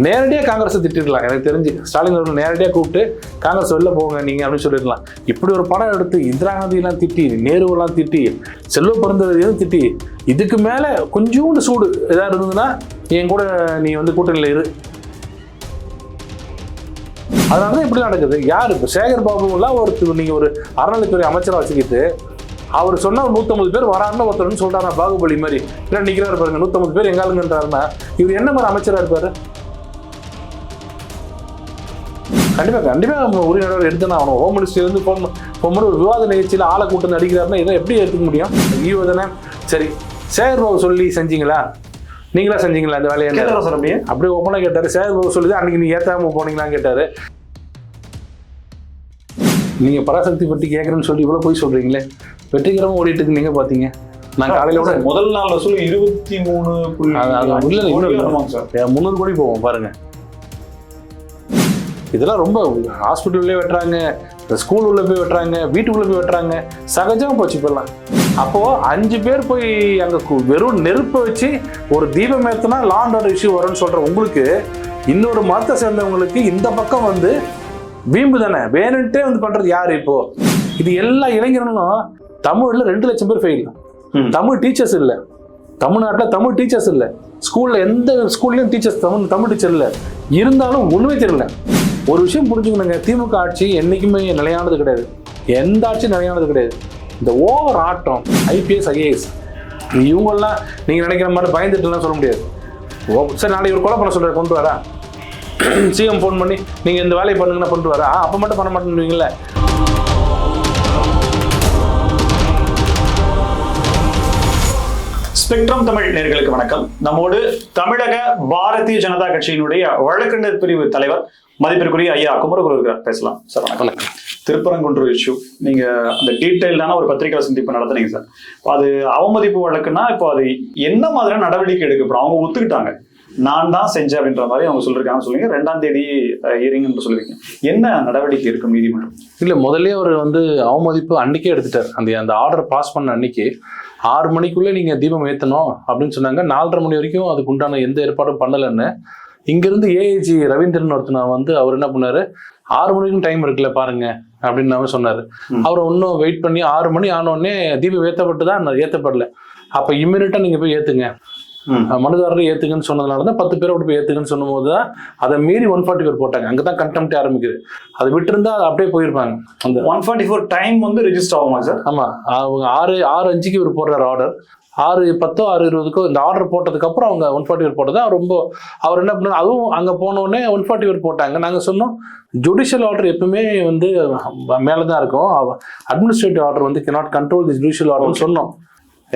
நேரடியாக காங்கிரஸை திட்டிருக்கலாம். எனக்கு தெரிஞ்சு ஸ்டாலின் அவர்கள் நேரடியாக கூப்பிட்டு காங்கிரஸ் வெளில போங்க நீங்கள் அப்படின்னு சொல்லிடலாம். இப்படி ஒரு படம் எடுத்து இந்திரா காந்தியெல்லாம் திட்டி, நேருவெல்லாம் திட்டி, செல்வ பிறந்ததையும் திட்டி, இதுக்கு மேலே கொஞ்சோண்டு சூடு எதாவது இருந்ததுன்னா என் கூட நீ வந்து கூட்டணியில் இரு. அதனால தான் இப்படி நடக்குது. யார் இப்போ சேகர் பாபுலாம் நீங்கள் ஒரு அறநிலைத்துறை அமைச்சராக வச்சுக்கிட்டு அவர் சொன்ன 150 பேர் வராருன்னு ஒருத்தர்னு சொல்றாரு. பாகுபலி மாதிரி இல்லை நிற்கிறாரு பாருங்க, 150 பேர் எங்காளுங்கன்றாருன்னா இவர் என்ன மாதிரி அமைச்சராக இருப்பாரு? கண்டிப்பாக உரிய நடவடிக்கை எடுத்துனா ஆகணும். ஹோம் மினிஸ்டர்லேருந்து போகும்போது ஒரு விவாத நிகழ்ச்சியில் ஆளை கூட்டம் நடிக்கிறாருன்னா இதை எப்படி எடுத்துக்க முடியும்? ஈவோ தானே. சரி, சேகர் பாபு சொல்லி செஞ்சீங்களா? நீங்களா செஞ்சீங்களா இந்த வேலையை? அப்படியே ஓப்பனாக கேட்டார். சேகர் பாபு சொல்லி தான் அன்றைக்கி நீங்கள் ஏற்றாம போனீங்களான்னு கேட்டார். நீங்கள் பராசக்தி பற்றி கேட்குறேன்னு சொல்லி இவ்வளோ போய் சொல்கிறீங்களே, வெற்றிகரமாக ஓடிட்டு இருக்கு. நீங்கள் பார்த்தீங்க நான் காலையில் முதல் நாள் சொல்லி 23 கோடி போவோம் பாருங்க. இதெல்லாம் ரொம்ப ஹாஸ்பிட்டல்லே வெட்டுறாங்க, ஸ்கூல் உள்ள போய் வெட்டுறாங்க, வீட்டுக்குள்ளே போய் வெட்டுறாங்க, சகஜமாக போச்சு இப்பெல்லாம். அப்போது 5 பேர் போய் அங்கே வெறும் நெருப்பை வச்சு ஒரு தீபம் ஏற்றினா லா அண்ட் ஆர்டர் இஷ்யூ வரும்னு சொல்கிற உங்களுக்கு, இன்னொரு மதத்தை சேர்ந்தவங்களுக்கு இந்த பக்கம் வந்து வீம்பு தானே வேணுன்ட்டே வந்து பண்ணுறது யார்? இப்போது இது எல்லா இளைஞர்களும் தமிழில் 2 லட்சம் பேர் ஃபெயில். தமிழ் டீச்சர்ஸ் இல்லை தமிழ்நாட்டில், தமிழ் டீச்சர்ஸ் இல்லை ஸ்கூலில், எந்த ஸ்கூல்லையும் டீச்சர்ஸ் தமிழ் டீச்சர் இல்லை. இருந்தாலும் ஒன்றுமே தெரியல. ஒரு விஷயம் புரிஞ்சுக்கணுங்க, திமுக ஆட்சி என்றைக்குமே நிலையானது கிடையாது. எந்த ஆட்சியும் நிலையானது கிடையாது. இந்த ஓவர் ஆட்டம் ஐபிஎஸ் ஐஏஎஸ் இவங்கெல்லாம் நீங்கள் நினைக்கிற மாதிரி பயந்துட்டுலாம் சொல்ல முடியாது. சரி, நாளைக்கு ஒரு கொலை பண்ண சொல்கிற கொண்டு வரா, சிஎம் ஃபோன் பண்ணி நீங்கள் இந்த வேலையை பண்ணுங்கன்னா கொண்டு வரா, அப்போ மட்டும் பண்ண மாட்டேங்குவீங்களே. ஸ்பெக்ட்ரம் தமிழ் நேயர்களுக்கு வணக்கம். நம்மோடு தமிழக பாரதிய ஜனதா கட்சியினுடைய வழக்கறிஞர் பிரிவு தலைவர் மதிப்பிற்குரிய ஐயா குமரகுரு இருக்கிறார். பேசலாம் சார். வணக்கம். திருப்பரங்குன்ற இஷ்யூ நீங்க அந்த டீட்டெயில்டான ஒரு பத்திரிகை சந்திப்பு நடத்துனீங்க சார். அது அவமதிப்பு வழக்குன்னா இப்போ அது என்ன மாதிரியான நடவடிக்கை எடுக்கப்படும்? அவங்க ஒத்துக்கிட்டாங்க, நான் தான் செஞ்சேன் அப்படின்ற மாதிரி அவங்க சொல்லியிருக்காங்க. சொல்லுங்க, 2ஆம் தேதி ஹியரிங் என்று சொல்லுவீங்க, என்ன நடவடிக்கை இருக்கும் நீதிமன்றம்? இல்லை, முதல்ல அவர் வந்து அவமதிப்பு அன்னைக்கே எடுத்துட்டார். அந்த ஆர்டர் பாஸ் பண்ண அன்னைக்கு 6 மணிக்குள்ளே நீங்கள் தீபம் ஏற்றணும் அப்படின்னு சொன்னாங்க. 4:30 மணி வரைக்கும் அதுக்கு உண்டான எந்த ஏற்பாடும் பண்ணலைன்னு இங்கேருந்து ஏஐஜி ரவீந்திரன் ஒருத்தனை வந்து அவர் என்ன பண்ணார், 6 மணிக்கும் டைம் இருக்குல்ல பாருங்க அப்படின்னு அவர் சொன்னார். அவரை இன்னும் வெயிட் பண்ணி 6 மணி ஆனோடனே தீபம் ஏற்றப்பட்டு தான் ஏற்றப்படல. அப்போ இம்மிடியட்டாக நீங்கள் போய் ஏற்றுங்க, மனுதாரரை ஏற்றுங்கன்னு சொன்னதுனால தான் 10 பேரை போய் ஏற்றுங்கன்னு சொன்னும்போது தான் அதை மீறி 140 பேர் போட்டாங்க. அங்கே தான் கண்டெம்ப்ட் ஆரம்பிக்குது. அதை விட்டுருந்தா அது அப்படியே போயிருப்பாங்க. அந்த 144 டைம் வந்து ரெஜிஸ்டர் ஆகுமா சார்? ஆமாம், அவங்க 6:05 இவர் போடுறாரு ஆர்டர். 6:10 6:20 இந்த ஆர்டர் போட்டதுக்கப்புறம் அவங்க 140 போட்டது ரொம்ப அவர் என்ன பண்ணார், அதுவும் அங்கே போனோடனே 140 போட்டாங்க. நாங்கள் சொன்னோம், ஜுடிஷியல் ஆர்டர் எப்பவுமே வந்து மேலே தான் இருக்கும், அட்மினிஸ்ட்ரேட்டிவ் ஆர்டர் வந்து cannot control this ஜுடிஷியல் ஆர்டர்னு சொன்னோம்.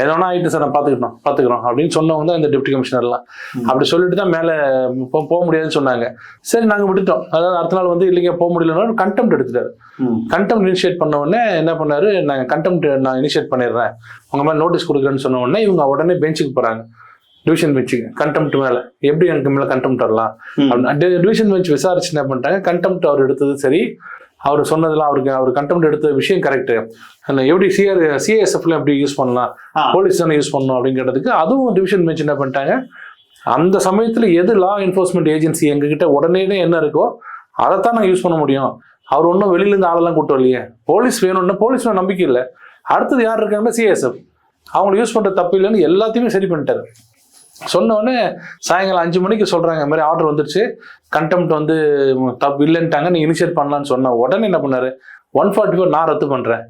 எதனா ஆகிட்டு சார் நான் பார்த்துக்கிறோம் அப்படின்னு சொன்னவங்க தான் இந்த டெப்டி கமிஷனர்லாம். அப்படி சொல்லிட்டு தான் மேலே போக முடியாதுன்னு சொன்னாங்க. சரி, நாங்கள் விட்டுட்டோம். அதாவது அடுத்த நாள் வந்து இல்லைங்க போக முடியலன்னா கண்டெம்ட் எடுத்துட்டாரு. கண்டெம்ட் இனிஷியேட் பண்ண உடனே என்ன பண்ணாரு, நாங்கள் கண்டெம்ட் நான் இனிஷியேட் பண்ணிடுறேன், உங்க மேலே நோட்டீஸ் கொடுக்குறேன்னு சொன்ன உடனே இவங்க உடனே பெஞ்சுக்கு போகிறாங்க, டிவிஷன் பெஞ்சுக்கு. கண்டெம்ட் மேலே எப்படி எனக்கு மேலே கண்டெம்ட் வரலாம் அப்படின்னு டிவிஷன் பெஞ்ச் விசாரிச்சு என்ன பண்ணிட்டாங்க, கண்டெம்ட் அவர் எடுத்தது சரி, அவர் சொன்னதெல்லாம் அவர் கண்டெம்ட் எடுத்த விஷயம் கரெக்டு, எப்படி சிஐஎஸ்எஃப்ல எப்படி யூஸ் பண்ணலாம், போலீஸ் தானே யூஸ் பண்ணணும் அப்படிங்கிறதுக்கு அதுவும் டிவிஷன் பெஞ்ச் என்ன பண்ணிட்டாங்க. அந்த சமயத்தில் எது லா என்ஃபோர்ஸ்மெண்ட் ஏஜென்சி எங்ககிட்ட உடனே என்ன இருக்கோ அதைத்தான் நாங்கள் யூஸ் பண்ண முடியும். அவர் ஒன்றும் வெளியிலேருந்து ஆளெல்லாம் கூட்டம் இல்லையே, போலீஸ் வேணும்னா போலீஸ் நம்பிக்கை இல்லை, அடுத்தது யார் இருக்காங்கன்னா சிஐஎஸ்எஃப், அவங்களை யூஸ் பண்ணுற தப்பு இல்லைன்னு எல்லாத்தையுமே சரி பண்ணிட்டாரு. சொன்னோடனே சாயங்காலம் 5 மணிக்கு சொல்கிறாங்க, இந்த மாதிரி ஆர்டர் வந்துருச்சு, கண்டெம்ட் வந்து தப்பு இல்லைன்ட்டாங்க, நீங்கள் இனிஷியேட் பண்ணலான்னு சொன்ன உடனே என்ன பண்ணாரு, 144 நான் ரத்து பண்ணுறேன்,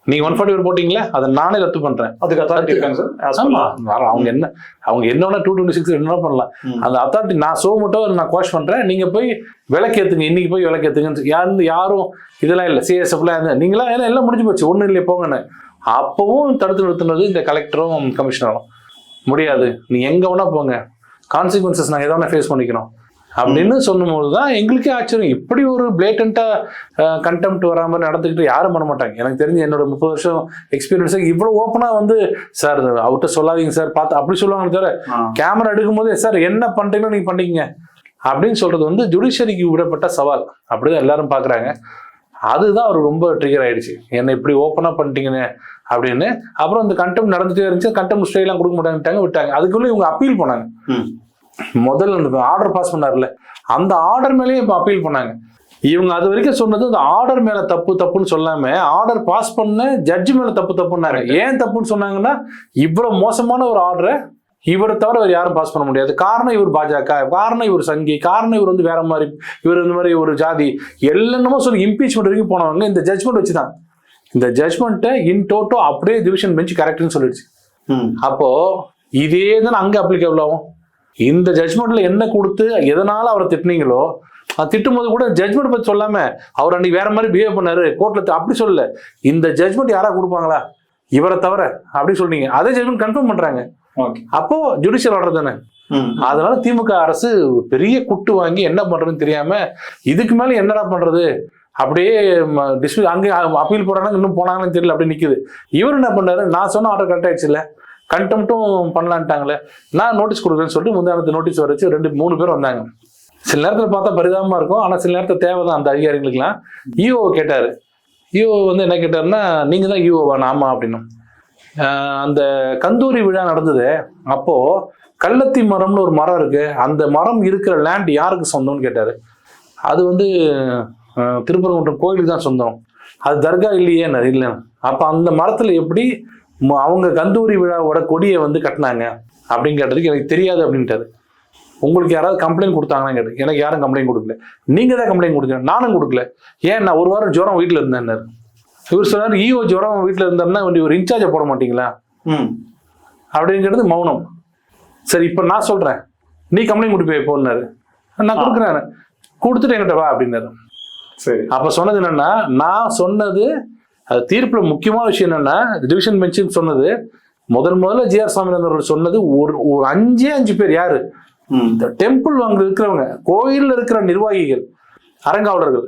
நீங்கள் 144 போட்டிங்களே அதை நானே ரத்து பண்ணுறேன். அதுக்கு அத்தாரிட்டி இருக்காங்க சார். அவங்க என்னன்னா 226 என்ன பண்ணலாம், அந்த அத்தாரிட்டி நான் மட்டும் நான் கோஷ் பண்ணுறேன், நீங்கள் போய் விளக்கேற்றுங்க, இன்னைக்கு போய் விளக்கேற்றுங்க, யாரும் இதெல்லாம் இல்லை, சிஎஸ்எஃப்லாம் நீங்களா எல்லாம் முடிஞ்சு போச்சு, ஒன்றும் இல்லையே போங்கன்னு. அப்பவும் தடுத்து நிறுத்தினது இந்த கலெக்டரும் கமிஷனரும். முடியாது, நீ எங்கே வேணா போங்க, கான்சிக்வன்சஸ் நாங்கள் எதனா ஃபேஸ் பண்ணிக்கிறோம் அப்படின்னு சொல்லும்போது தான் எங்களுக்கே ஆச்சரியம். இப்படி ஒரு பிளேட்டண்ட்டாக கண்டெம்ப்ட் வராமல் நடந்துக்கிட்டு யாரும் பண்ண மாட்டாங்க. எனக்கு தெரிஞ்சு என்னோட 30 வருஷம் எக்ஸ்பீரியன்ஸாக இவ்வளோ ஓப்பனாக வந்து சார் அவர்கிட்ட சொல்லாதீங்க சார் பார்த்து அப்படி சொல்லுவாங்க தவிர, கேமரா எடுக்கும் போது சார் என்ன பண்ணுறீங்களோ நீங்கள் பண்ணிக்கங்க அப்படின்னு சொல்கிறது வந்து ஜுடிஷியரிக்கு விடப்பட்ட சவால். அப்படிதான் எல்லாரும் பார்க்குறாங்க. அதுதான் அவர் ரொம்ப ட்ரிகர் ஆயிடுச்சு, என்ன இப்படி ஓப்பனாக பண்ணிட்டீங்கன்னு அப்படின்னு. அப்புறம் இந்த கண்டெம்ட் நடந்துட்டே இருந்துச்சு, கண்டெம்ட் ஸ்டேலாம் கொடுக்க மாட்டாங்க, விட்டாங்க. அதுக்குள்ளே இவங்க அப்பீல் போனாங்க, முதல்ல அந்த ஆர்டர் பாஸ் பண்ணார்ல, அந்த ஆர்டர் மேலேயே இப்போ அப்பீல் பண்ணாங்க. இவங்க அது வரைக்கும் சொன்னது அந்த ஆர்டர் மேல தப்புன்னு சொல்லாம ஆர்டர் பாஸ் பண்ண ஜட்ஜ் மேல தப்புன்னாங்க. ஏன் தப்புன்னு சொன்னாங்கன்னா, இவ்வளவு மோசமான ஒரு ஆர்டரை இவரை தவிர வேறு யாரும் பாஸ் பண்ண முடியாது. காரணம் இவர் பாஜக, காரணம் இவர் சங்கி, காரணம் இவர் வந்து வேற மாதிரி, இவர் இந்த மாதிரி ஒரு ஜாதி, என்னென்னமோ சொல்லி இம்பீச்மெண்ட் வரைக்கும் போனவங்க இந்த ஜட்ஜ்மெண்ட் வச்சுதான். இந்த ஜட்ஜ்மெண்ட்டை இன் டோட்டோ அப்படியே டிவிஷன் பெஞ்ச் கரெக்ட்னு சொல்லிடுச்சு. அப்போ இதே தான் அங்க அப்ளிகபிள் ஆகும். இந்த ஜட்ஜ்மெண்ட்ல என்ன கொடுத்து எதனால அவரை திட்டினீங்களோ, திட்டும் போது கூட ஜட்ஜ்மெண்ட் பத்தி சொல்லாம அவர் அன்னைக்கு வேற மாதிரி பிஹேவ் பண்ணாரு கோர்ட்ல அப்படி சொல்லல. இந்த ஜட்ஜ்மெண்ட் யாரா கொடுப்பாங்களா இவரை தவிர அப்படி சொல்றீங்க, அதே ஜட்ஜ்மெண்ட் கன்ஃபார்ம் பண்றாங்க. அப்போ ஜுடிஷியல் ஆர்டர் தானே. அதனால திமுக அரசு பெரிய குட்டு வாங்கி என்ன பண்றதுன்னு தெரியாம இதுக்கு மேல என்னடா பண்றது அப்படியே அங்கே அப்பீல் போறாங்க, இன்னும் போனாங்கன்னு தெரியல, அப்படி நிக்குது. இவர் என்ன பண்ணாரு, நான் சொன்ன ஆர்டர் கரெக்ட் ஆயிடுச்சு இல்ல, கண்டெம்ட்டும் பண்ணலான்ட்டாங்களே, நான் நோட்டீஸ் கொடுக்குறேன்னு சொல்லிட்டு முந்தானத்து நோட்டீஸ் வரைச்சு 2-3 பேர் வந்தாங்க. சில நேரத்தில் பார்த்தா பரிதாபமா இருக்கும், ஆனா சில நேரத்தில் தேவைதான் அந்த அதிகாரிகளுக்கெல்லாம். ஈஓ கேட்டாரு. ஈஓ வந்து என்ன கேட்டாருன்னா, நீங்க தான் ஈஓவா? ஆமா அப்படின்னு. அந்த கந்தூரி விழா நடந்தது, அப்போ கள்ளத்தி மரம்னு ஒரு மரம் இருக்கு, அந்த மரம் இருக்கிற லேண்ட் யாருக்கு சொந்தம்னு கேட்டாரு. அது வந்து திருப்பரங்குன்றம் கோயிலுக்கு தான் சொந்தம், அது தர்கா இல்லையே இல்லை. அப்ப அந்த மரத்துல எப்படி அவங்க கந்தூரி விழாவோட கொடியை வந்து கட்டினாங்க அப்படின்னு கேட்டதுக்கு எனக்கு தெரியாது அப்படின்ட்டாரு. உங்களுக்கு யாராவது கம்ப்ளைண்ட் கொடுத்தாங்கன்னு கேட்டு, எனக்கு யாரும் கம்ப்ளைண்ட் கொடுக்கல. நீங்க தான் கம்ப்ளைண்ட் கொடுக்கல, நானும் கொடுக்கல. ஏன், நான் 1 வாரம் ஜுரம் வீட்டுல இருந்தேன். இவர் சொன்னார், ஈஓ ஜுரம் வீட்டுல இருந்தாருன்னா ஒரு இன்சார்ஜை போட மாட்டீங்களா அப்படிங்கிறது மௌனம். சரி இப்ப நான் சொல்றேன், நீ கம்ப்ளைண்ட் கொடுப்பே போனாரு. நான் கொடுக்குறேன், கொடுத்துட்டு என்கிட்ட வா அப்படின்னாரு. சரி, அப்ப சொன்னது என்னன்னா, நான் சொன்னது அது தீர்ப்புல முக்கியமான விஷயம் என்னன்னா, டிவிஷன் பெஞ்சுன்னு சொன்னது முதல்ல ஜிஆர் சாமிநாதன் அவர்கள் சொன்னது ஒரு 5 பேர் யாரு, இந்த டெம்பிள் அங்க இருக்கிறவங்க, கோயில்ல இருக்கிற நிர்வாகிகள், அரங்காவலர்கள்,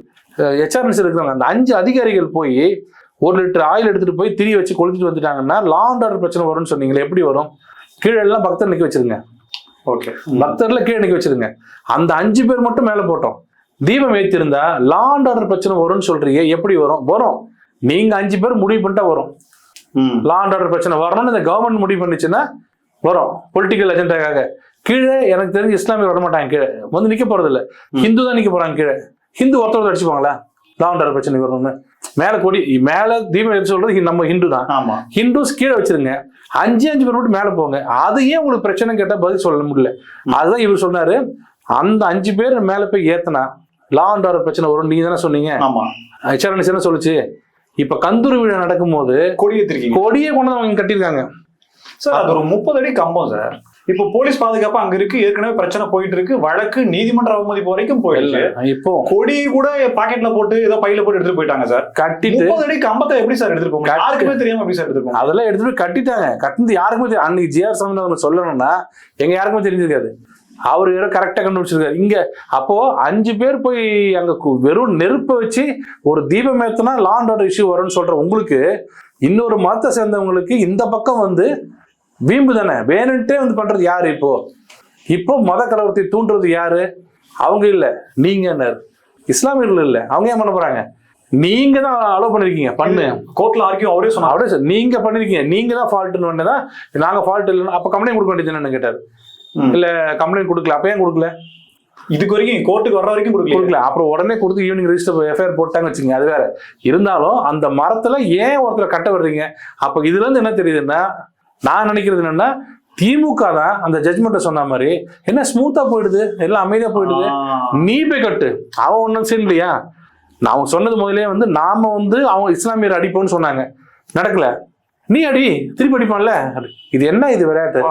HRNC இருக்கிறவங்க, அந்த 5 அதிகாரிகள் போய் 1 லிட்டர் ஆயில் எடுத்துட்டு போய் திரி வச்சு கொளுத்திட்டு வந்துட்டாங்கன்னா லா அண்ட் ஆர்டர் பிரச்சனை வரும்னு சொன்னீங்களே, எப்படி வரும்? கீழே எல்லாம் பக்தர் நிக்க வச்சிருங்க. ஓகே, பக்தர்ல கீழே நிக்க வச்சிருங்க. அந்த 5 பேர் மட்டும் மேல போட்டோம், தீபம் ஏத்திருந்தா லா அண்ட் ஆர்டர் பிரச்சனை வரும்னு சொல்றீங்க, எப்படி வரும்? வரும். நீங்க 5 பேர் முடிவு பண்ணிட்டா வரும். லா அண்ட் ஆர்டர் பிரச்சனை வரணும்னு இந்த கவர்மெண்ட் முடிவு பண்ணிச்சுன்னா வரும், பொலிட்டிக்கல் அஜெண்டாக்காக. கீழே எனக்கு தெரிஞ்சு இஸ்லாமியர் வரமாட்டாங்க, கீழே வந்து நிக்க போறது இல்லை, ஹிந்து தான் நிக்க போறாங்க. கீழே ஹிந்து ஒருத்தர் அடிச்சுப்பாங்களா லா அண்ட் ஆர்டர் பிரச்சனை வரணும்னு? மேல கொடி மேல தீபம் எடுத்து சொல்றது நம்ம ஹிந்து தான். ஹிந்துஸ் கீழே வச்சிருங்க, 5 பேர் மட்டும் மேல போங்க. அது ஏன் உங்களுக்கு பிரச்சனை கேட்டா பதில் சொல்ல முடியல. அதுதான் இவர் சொன்னாரு, அந்த 5 பேர் மேல போய் ஏத்தனா லா அண்ட் ஆர்டர் பிரச்சனை வரும். நீங்க தானே சொன்னீங்க. HRNC என்ன சொல்லுச்சு? இப்ப கந்தூரி விழா நடக்கும் போது கொடியை கொண்டு அவங்க கட்டியிருக்காங்க சார். அது ஒரு 30 அடி கம்பம் சார். இப்போ போலீஸ் பாதுகாப்பு அங்க இருக்கு, ஏற்கனவே பிரச்சனை போயிட்டு இருக்கு, வழக்கு நீதிமன்ற அவமதிப்பு வரைக்கும் போயிடல. இப்போ கொடி கூட பாக்கெட்ல போட்டு ஏதோ பையில போட்டு எடுத்துட்டு போயிட்டாங்க சார். கட்டிட்டு 30 அடி கம்பத்தை எப்படி சார் எடுத்துட்டு போங்க? யாருக்குமே தெரியாம எப்படி சார் எடுத்துட்டு போங்க? அதெல்லாம் எடுத்துட்டு போய் கட்டிட்டாங்க. கட்டினது யாருக்குமே தெரியும். அன்னைக்கு ஜிஆர் சாமிநாதன் சொல்லணும்னா எங்க யாருக்குமே தெரிஞ்சிருக்காது. அவரு ஏதோ கரெக்டா கண்டுபிடிச்சிருக்காரு இங்க. அப்போ 5 பேர் போய் அங்க வெறும் நெருப்பை வச்சு ஒரு தீபம் ஏத்தனா லா அண்ட் ஆர்டர் இஷ்யூ வரும்னு சொல்ற உங்களுக்கு, இன்னொரு மதத்தை சேர்ந்தவங்களுக்கு இந்த பக்கம் வந்து வீம்பு தானே, வேணுன்ட்டே வந்து பண்றது யாரு? இப்போ மத கலவரத்தை தூண்டுறது யாரு? அவங்க இல்ல, நீங்க. இஸ்லாமியர்கள் இல்ல, அவங்க ஏன் பண்ண போறாங்க? நீங்க தான் அலோவ் பண்ணிருக்கீங்க, பண்ணு. கோர்ட்ல ஆர்கியூ அவரே சொன்னாரு, நீங்க பண்ணிருக்கீங்க, நீங்க தான் ஃபால்ட்னு வந்ததா, நாங்க ஃபால்ட் இல்லைன்னு. அப்ப கம்ப்ளைண்ட் கொடுக்க வேண்டியது கேட்டாரு. இல்ல கம்ப்ளைண்ட் கொடுக்கல. அப்ப ஏன் கொடுக்கல? இதுக்கு வரைக்கும் கோர்ட்டுக்கு வர்ற வரைக்கும் கொடுக்கல. அப்புறம் உடனே கொடுத்து ஈவினிங் ரெஜிஸ்டர் எஃப்ஐஆர் போட்டாங்க வச்சுங்க, அது வேற. இருந்தாலும் அந்த மரத்துல ஏன் ஒருத்தர் கட்ட வர்றீங்க? அப்ப இதுல இருந்து என்ன தெரியுதுன்னா, நான் நினைக்கிறது என்னன்னா, திமுக தான் அந்த ஜட்ஜ்மெண்ட்டை சொன்ன மாதிரி என்ன ஸ்மூத்தா போயிடுது, எல்லாம் அமைதியா போயிடுது. நீ போய் கட்டு, அவன் ஒன்னும் சரி இல்லையா? நான் சொன்னது முதலே வந்து நாம வந்து அவங்க இஸ்லாமியர் அடிப்போம்னு சொன்னாங்க, நடக்கல. நீ அடி, திருப்பி அடிப்பான்ல. இது என்ன இது விளையாட்டு?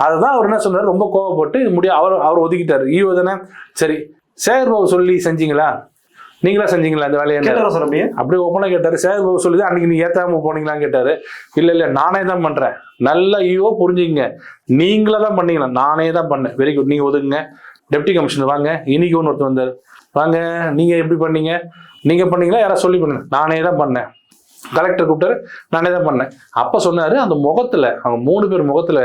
அதுதான் அவர் என்ன சொன்னார், ரொம்ப கோவப்பட்டு அவர் ஒதுக்கிட்டாரு. ஈவோ தானே. சரி, சேகர் பாபு சொல்லி செஞ்சீங்களா, நீங்களா செஞ்சீங்களா அந்த வேலையை? அப்படியே ஓப்பனா கேட்டாரு. சேகர் பாபு சொல்லி அன்னைக்கு நீ ஏத்தாம போனீங்களான்னு கேட்டாரு. இல்ல நானே தான் பண்றேன். நல்லா ஈவோ புரிஞ்சுங்க, நீங்களா தான் பண்ணீங்களா? நானே தான் பண்ணேன். வெரி குட், நீங்க ஒதுக்குங்க. டெப்டி கமிஷனர் வாங்க, இன்னைக்கு ஒருத்தர் வந்தாரு, வாங்க நீங்க எப்படி பண்ணீங்க, நீங்க பண்ணீங்களா யாராவது சொல்லி பண்ணுங்க? நானே தான் பண்ணேன். கலெக்டர் கூப்பிட்டாரு, நானே தான் பண்ணேன். அப்ப சொன்னாரு, அந்த முகத்துல அவங்க 3 பேர் முகத்துல,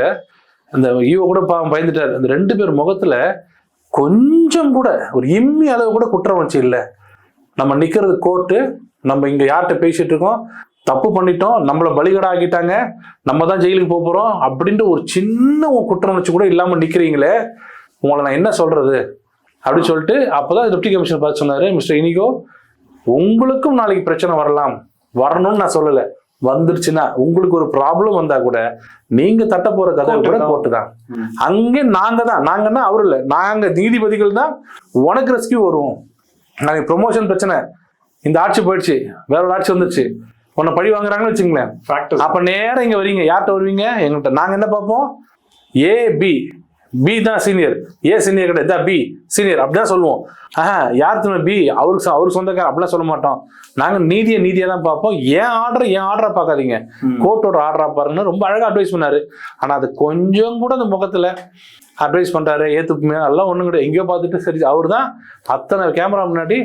அந்த ஈவோ கூட பயந்துட்டாரு, அந்த 2 பேர் முகத்துல கொஞ்சம் கூட ஒரு இம்மி அளவு கூட குற்றம் வச்சு இல்லை. நம்ம நிக்கிறது கோர்ட்டு, நம்ம இங்க யார்கிட்ட பேசிட்டு இருக்கோம், தப்பு பண்ணிட்டோம், நம்மள பலிகடா ஆக்கிட்டாங்க, நம்ம தான் ஜெயிலுக்கு போறோம் அப்படின்ட்டு ஒரு சின்ன குற்றம் வச்சு கூட இல்லாம நிக்கிறீங்களே, உங்களை நான் என்ன சொல்றது அப்படின்னு சொல்லிட்டு அப்போதான் டெப்டி கமிஷனர் பார்த்து சொன்னாரு, மிஸ்டர் இனிகோ உங்களுக்கும் நாளைக்கு பிரச்சனை வரணும்னு நான் சொல்லலை, வந்துருச்சுன்னா உங்களுக்கு ஒரு ப்ராப்ளம் வந்தா கூட நீங்க தட்ட போற கதை கூட போட்டுதான். அங்கே நாங்கன்னா அவரு இல்லை, நாங்க நீதிபதிகள் தான் உனக்கு ரெஸ்கியூ வருவோம். நாங்க ப்ரொமோஷன் பிரச்சனை, இந்த ஆட்சி போயிடுச்சு, வேற ஒரு ஆட்சி வந்துருச்சு, உன்னை பழி வாங்குறாங்கன்னு வச்சுங்களேன், அப்ப நேரம் இங்க வரீங்க, யார்கிட்ட வருவீங்க? எங்கள்கிட்ட. நாங்க என்ன பார்ப்போம்? ஏ பி தான் சீனியர், ஏ சீனியர் கிடையாது, பி சீனியர் அப்படிதான் சொல்லுவோம். யார் தம்பி பி, அவரு சொந்தக்கார அப்படிலாம் சொல்ல மாட்டோம். நாங்க நீதியா தான் பார்ப்போம். ஏன் ஆர்டரா பார்க்காதீங்க, கோர்ட்டோட ஆர்டரா பாருங்கன்னு ரொம்ப அழகா அட்வைஸ் பண்ணாரு. ஆனா அது கொஞ்சம் கூட அந்த முகத்துல அட்வைஸ் பண்றாரு ஏத்துப்புமே எல்லாம் ஒண்ணும் கிடையாது. எங்கேயோ பார்த்துட்டு சரி அவர் தான் அத்தனை கேமரா முன்னாடி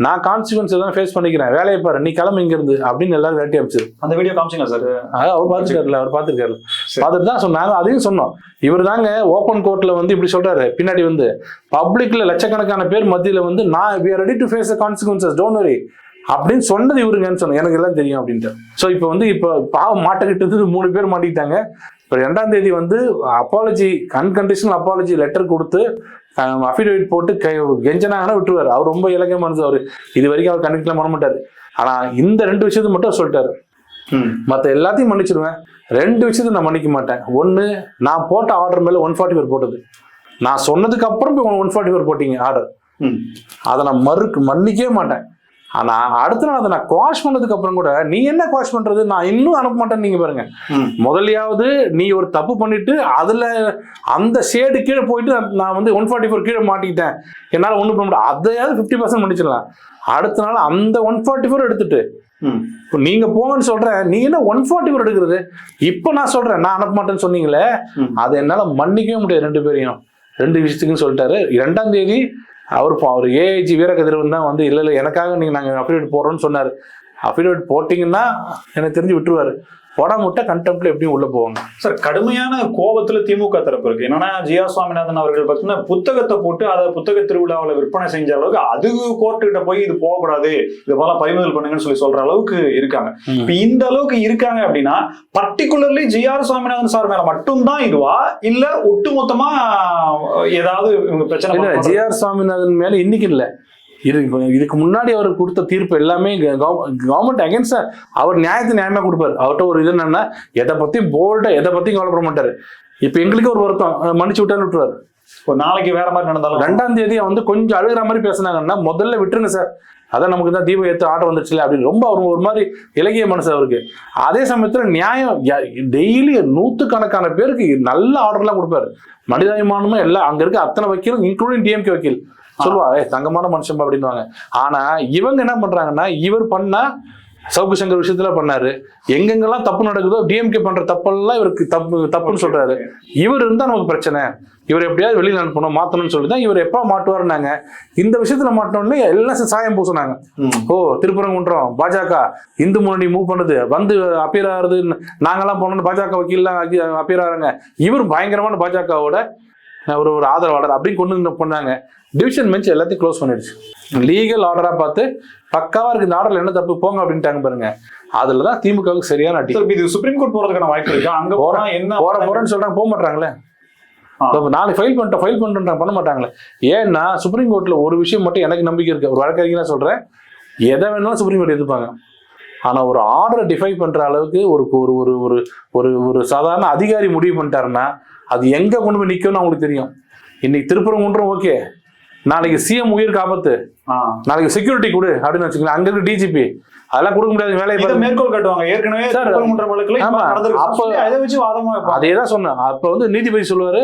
நான் கான்சிக்வன்ஸ் தான் ஃபேஸ் பண்ணிக்கிறேன், வேலையை பாரு, நீ கிளம்பு இங்க இருந்து அப்படின்னு எல்லாரும் வேட்டி அமைச்சிரு. அந்த வீடியோ காமிச்சிங்களா சார்? அவர் பார்த்துட்டு தான் சொன்னாங்க. அதையும் சொன்னோம், இவர் தாங்க ஓப்பன் கோர்ட்ல வந்து இப்படி சொல்றாரு, பின்னாடி வந்து பப்ளிக்ல லட்சக்கணக்கான பேர் மத்தியில வந்து நான் we are ready to face the consequences, don't worry அப்படின்னு சொன்னது இவருங்கன்னு சொன்னோம், எனக்கு எல்லாம் தெரியும் அப்படின்ட்டு. ஸோ இப்போ பாவம் மாட்டிக்கிட்டு 3 பேர் மாட்டிக்கிட்டாங்க. இப்போ 2ஆம் தேதி வந்து அப்பாலஜி, அன்கண்டிஷனல் அப்பாலஜி லெட்டர் கொடுத்து அஃபிடேவிட் போட்டு கெஞ்சனாங்கன்னா விட்டுருவாரு. அவர் ரொம்ப இலக்கிய மனசு, அவர் இது வரைக்கும் அவர் கண்டிக்கலாம் பண்ண மாட்டாரு. ஆனா இந்த 2 விஷயத்தை மட்டும் சொல்லிட்டாரு, மற்ற எல்லாத்தையும் மன்னிச்சிடுவேன், 2 விஷயத்தை நான் மன்னிக்க மாட்டேன். ஒன்று, நான் போட்ட ஆர்டர் மேல 144 போட்டது, நான் சொன்னதுக்கு அப்புறம் போய் 144 போட்டீங்க ஆர்டர், அதை நான் மன்னிக்கவே மாட்டேன். ஆனா அடுத்த நாள் அதை நான் குவாஷ் பண்ணதுக்கு அப்புறம் கூட நீ என்ன குவாஷ் பண்றது, நான் இன்னும் அனுப்ப மாட்டேன்னு நீங்க பாருங்க. முதலையாவது நீ ஒரு தப்பு பண்ணிட்டு அதுல அந்த ஷேடு கீழே போயிட்டு நான் வந்து 144 கீழே மாட்டிக்கிட்டேன், என்னால ஒண்ணு பண்ண முடியாது, அதையாவது 50% மன்னிச்சிடலாம். அடுத்த நாள் அந்த 144 எடுத்துட்டு நீங்க போங்கன்னு சொல்றேன், நீ என்ன 144 எடுக்கிறது, இப்ப நான் சொல்றேன் நான் அனுப்ப மாட்டேன்னு சொன்னீங்களே, அதை என்னால மன்னிக்கவே முடியாது. 2 பேரையும் 2 விஷயத்துக்குன்னு சொல்லிட்டாரு. 2ஆம் தேதி அவர் ஏஐஜி வீரகதிரவன் தான் வந்து இல்லை எனக்காக நாங்கள் அஃபிடேவிட் போடுறோம்னு சொன்னார். அஃபிடேவிட் போட்டிங்கன்னா எனக்கு தெரிஞ்சு விட்டுருவாரு, போடாம விட்டா கண்டெம்ப்ட்ல எப்படியும் உள்ள போவாங்க. சார், கடுமையான கோபத்துல திமுக தரப்பு இருக்கு. என்னன்னா ஜிஆர் சுவாமிநாதன் அவர்கள் பார்த்தீங்கன்னா புத்தகத்தை போட்டு அதை புத்தக திருவிழாவில் விற்பனை செஞ்ச அளவுக்கு அது கோர்ட்டுகிட்ட போய் இது போகக்கூடாது, இது போல பறிமுதல் பண்ணுங்கன்னு சொல்ற அளவுக்கு இருக்காங்க. இப்ப இந்த அளவுக்கு இருக்காங்க அப்படின்னா பர்டிகுலர்லி ஜிஆர் சுவாமிநாதன் சார் மேல மட்டும்தான் இதுவா, இல்ல ஒட்டுமொத்தமா ஏதாவது பிரச்சனை? ஜிஆர் சுவாமிநாதன் மேல இன்னைக்கு இல்ல, இதுக்கு முன்னாடி அவர் கொடுத்த தீர்ப்பு எல்லாமே கவர்மெண்ட் அகேன்ஸ்டா, அவர் நியாயமா கொடுப்பாரு. அவர்கிட்ட ஒரு இது என்னன்னா எதை பத்தியும் போல்டா எதை பத்தியும் கவலைப்பட மாட்டாரு. இப்ப எங்களுக்கு ஒரு வருத்தம், மன்னிச்சு விட்டான்னு விட்டுருவாரு. நாளைக்கு வேற மாதிரி நடந்தாலும் 2ஆம் தேதி வந்து கொஞ்சம் அழுகிற மாதிரி பேசினாங்கன்னா முதல்ல விட்டுருங்க சார், அதான் நமக்கு தான் தீபம் ஏற்ற ஆர்டர் வந்துச்சுல அப்படின்னு ரொம்ப அவர் ஒரு மாதிரி இலக்கிய மனசு அவருக்கு. அதே சமயத்துல நியாயம், டெய்லி 100கணக்கான பேருக்கு நல்ல ஆர்டர்லாம் கொடுப்பாரு, மனிதாபிமானமும் எல்லாம் அங்க இருக்க அத்தனை வக்கீலும் இன்க்ளூடிங் டிஎம்கே வக்கீல் சொல்லுவா தங்கமான மனுஷன் அப்படின்வாங்க. ஆனா இவங்க என்ன பண்றாங்கன்னா, இவர் பண்ணா சவுக்கு சங்கர் விஷயத்துல பண்ணாரு, எங்கெங்கெல்லாம் தப்பு நடக்குதோ டிஎம்கே பண்ற தப்பெல்லாம் இவருக்கு தப்புன்னு சொல்றாரு. இவர் இருந்தா நமக்கு பிரச்சனை, இவர் எப்படியாவது வெளியில அனுப்பணும் மாத்தணும்னு சொல்லிதான் இவர் எப்ப மாட்டுவாருன்னாங்க. இந்த விஷயத்துல மாட்டோம்னே எல்லாம் சாயம் பூசினாங்க. ஓ திருப்பரங்குன்றம் பாஜக இந்து முன்னணி மூவ் பண்ணுது வந்து அப்பியர் ஆகுது, நாங்கெல்லாம் போனோம்னு பாஜக வக்கீல்லாம் அப்பியர் ஆகிறாங்க, இவர் பயங்கரமான பாஜகவோட ஒரு ஆதரவாளர் அப்படின்னு கொண்டு பண்ணாங்க. டிவிஷன் பெஞ்ச் எல்லாத்தையும் க்ளோஸ் பண்ணிடுச்சு, லீகல் ஆர்டரா பார்த்து பக்காவா இருக்கு, இந்த ஆர்டர்ல என்ன தப்பு போங்க அப்படின்ட்டாங்க பாருங்க. அதுலதான் திமுகவுக்கு சரியான அடி. இது சுப்ரீம் கோர்ட் போறதுக்கான வாய்ப்பு இருக்கு, அங்க போறேன்னு சொல்றாங்க, போக மாட்டாங்களே. நாளைக்கு ஃபைல் பண்ணிட்டு பண்ண மாட்டாங்களே. ஏன்னா சுப்ரீம் கோர்ட்ல ஒரு விஷயம் மட்டும் எனக்கு நம்பிக்கை இருக்கு, ஒரு வழக்கறிஞரா சொல்றேன், எதை வேணாலும் சுப்ரீம் கோர்ட் எதிர்ப்பாங்க. ஆனா ஒரு ஆர்டரை டிஃபை பண்ற அளவுக்கு ஒரு சாதாரண அதிகாரி முடிவு பண்ணிட்டாருன்னா அது எங்க கொண்டு போய் நிக்கும்னு அவங்களுக்கு தெரியும். இன்னைக்கு திருப்பரங்குன்றம் ஓகே, நாளைக்கு சிஎம் உயிருக்கு ஆபத்து, நாளைக்கு செக்யூரிட்டி கொடு அப்படின்னு வச்சுக்கலாம், அங்க இருக்கு டிஜிபி, அதெல்லாம் கொடுக்க முடியாது, வேலையை மேற்கோள் காட்டுவாங்க. ஏற்கனவே அதேதான் சொன்னேன். அப்ப வந்து நீதிபதி சொல்லுவாரு,